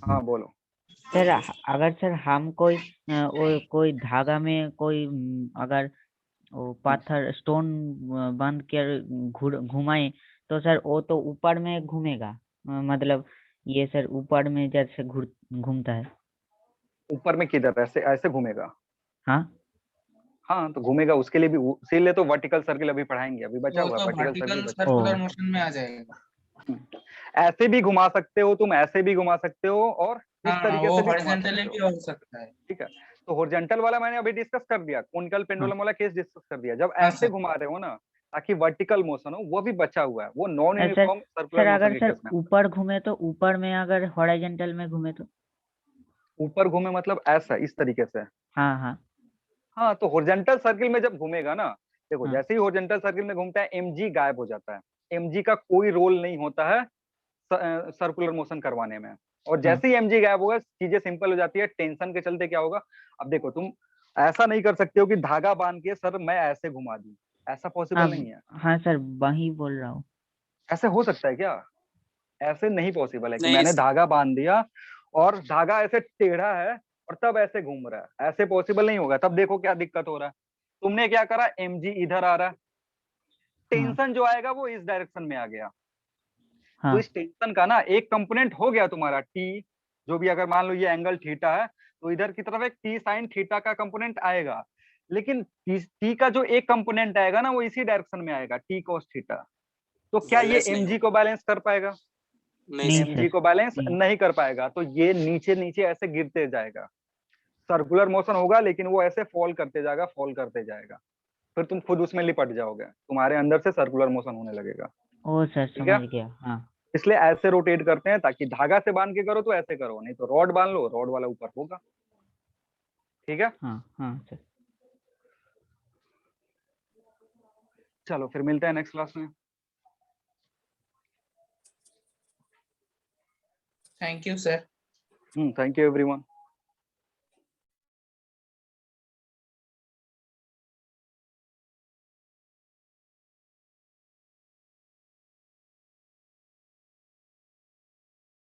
C: हाँ बोलो।
A: सर अगर सर हम कोई वो कोई धागा में कोई अगर वो पाथर स्टोन बांध कर घुमाए तो सर वो तो ऊपर में घूमेगा, मतलब ये सर ऊपर में जैसे घूमता है।
C: ऊपर में किधर, ऐसे ऐसे घूमेगा?
A: हाँ
C: हाँ तो घूमेगा, उसके लिए भी, इसीलिए तो वर्टिकल सर्किल अभी पढ़ाएंगे, अभी बचा
G: वो
C: हुआ
G: तो
C: वर्टिकल सर्किल
G: वर्टिकल
C: बचा।
G: सर्कुलर
A: ओ।
G: मोशन में आ जाएगा।
C: ऐसे भी घुमा सकते हो तुम, ऐसे भी घुमा सकते हो, और इस
G: हाँ
C: तरीके
G: वो
C: से भी घुमा
G: हॉरिजॉन्टली
C: सकते
G: भी
C: हो,
G: हो सकता है।
C: ठीक है? तो हॉरिजॉन्टल वाला मैंने अभी डिस्कस कर दिया, कोनिकल पेंडुलम वाला केस डिस्कस कर दिया। जब
G: हाँ
C: ऐसे
G: सर।
C: घुमा रहे हो ना ताकि वर्टिकल मोशन हो, वो भी बचा हुआ है, वो non
A: sir
C: uniform
A: sir
C: circular motion
A: अगर
C: के
A: सर
C: केस में।
A: ऊपर घूमे तो ऊपर में, अगर हॉरिजॉन्टल में घूमे तो?
C: ऊपर घूमे मतलब ऐसा, इस तरीके से?
A: हाँ हाँ
C: हाँ तो हॉरिजॉन्टल सर्किल में जब घूमेगा ना, देखो
A: हाँ।
C: जैसे ही हॉरिजॉन्टल सर्किल में घूमता है mg गायब हो जाता है, mg का कोई रोल नहीं होता है सर्कुलर मोशन करवाने में। और
A: हाँ
C: जैसे ही mg गायब होगा चीजें सिंपल हो जाती है। टेंशन के चलते क्या होगा, अब देखो तुम ऐसा नहीं कर सकते हो कि धागा बांध के सर मैं ऐसे घुमा दूं, ऐसा
A: हाँ
C: पॉसिबल नहीं है।
A: हाँ सर वही बोल रहा हूँ।
C: ऐसे हो सकता है क्या? ऐसे नहीं पॉसिबल है कि
B: नहीं
C: मैंने
B: सर।
C: धागा बांध दिया और धागा ऐसे टेढ़ा है और तब ऐसे घूम रहा है, ऐसे पॉसिबल नहीं होगा। तब देखो क्या दिक्कत हो रहा है, तुमने क्या करा, mg इधर आ रहा है,
A: हाँ
C: टेंशन जो आएगा वो इस डायरेक्शन में आ गया। तो
A: हाँ
C: इस टेंशन का ना एक कंपोनेंट हो गया तुम्हारा टी, जो भी, अगर मान लो ये एंगल थीटा है तो इधर की तरफ एक टी साइन थीटा का कंपोनेंट आएगा, लेकिन टी का जो एक कंपोनेंट आएगा ना वो इसी डायरेक्शन में आएगा, टी cos थीटा। तो क्या ये
B: बैलेंस नहीं
C: mg को बैलेंस कर पाएगा?
B: नहीं
A: नहीं
B: सर।
C: mg
A: सर
C: को बैलेंस
A: नहीं।
C: नहीं कर पाएगा, तो ये नीचे नीचे ऐसे गिरते जाएगा। सर्कुलर मोशन होगा लेकिन वो ऐसे फॉल करते जाएगा, फॉल करते जाएगा, फिर तुम खुद उसमें लिपट जाओगे, तुम्हारे अंदर से सर्कुलर मोशन होने लगेगा।
A: ओ सर
C: ठीक है?
A: समझ गया। हाँ
C: इसलिए ऐसे रोटेट करते हैं, ताकि धागा से बांध के करो तो ऐसे करो, नहीं तो रॉड बांध लो, रॉड वाला ऊपर होगा। ठीक है,
A: हाँ हाँ सर।
C: चलो फिर मिलते हैं नेक्स्ट क्लास में।
G: Thank you sir.
C: Thank you everyone.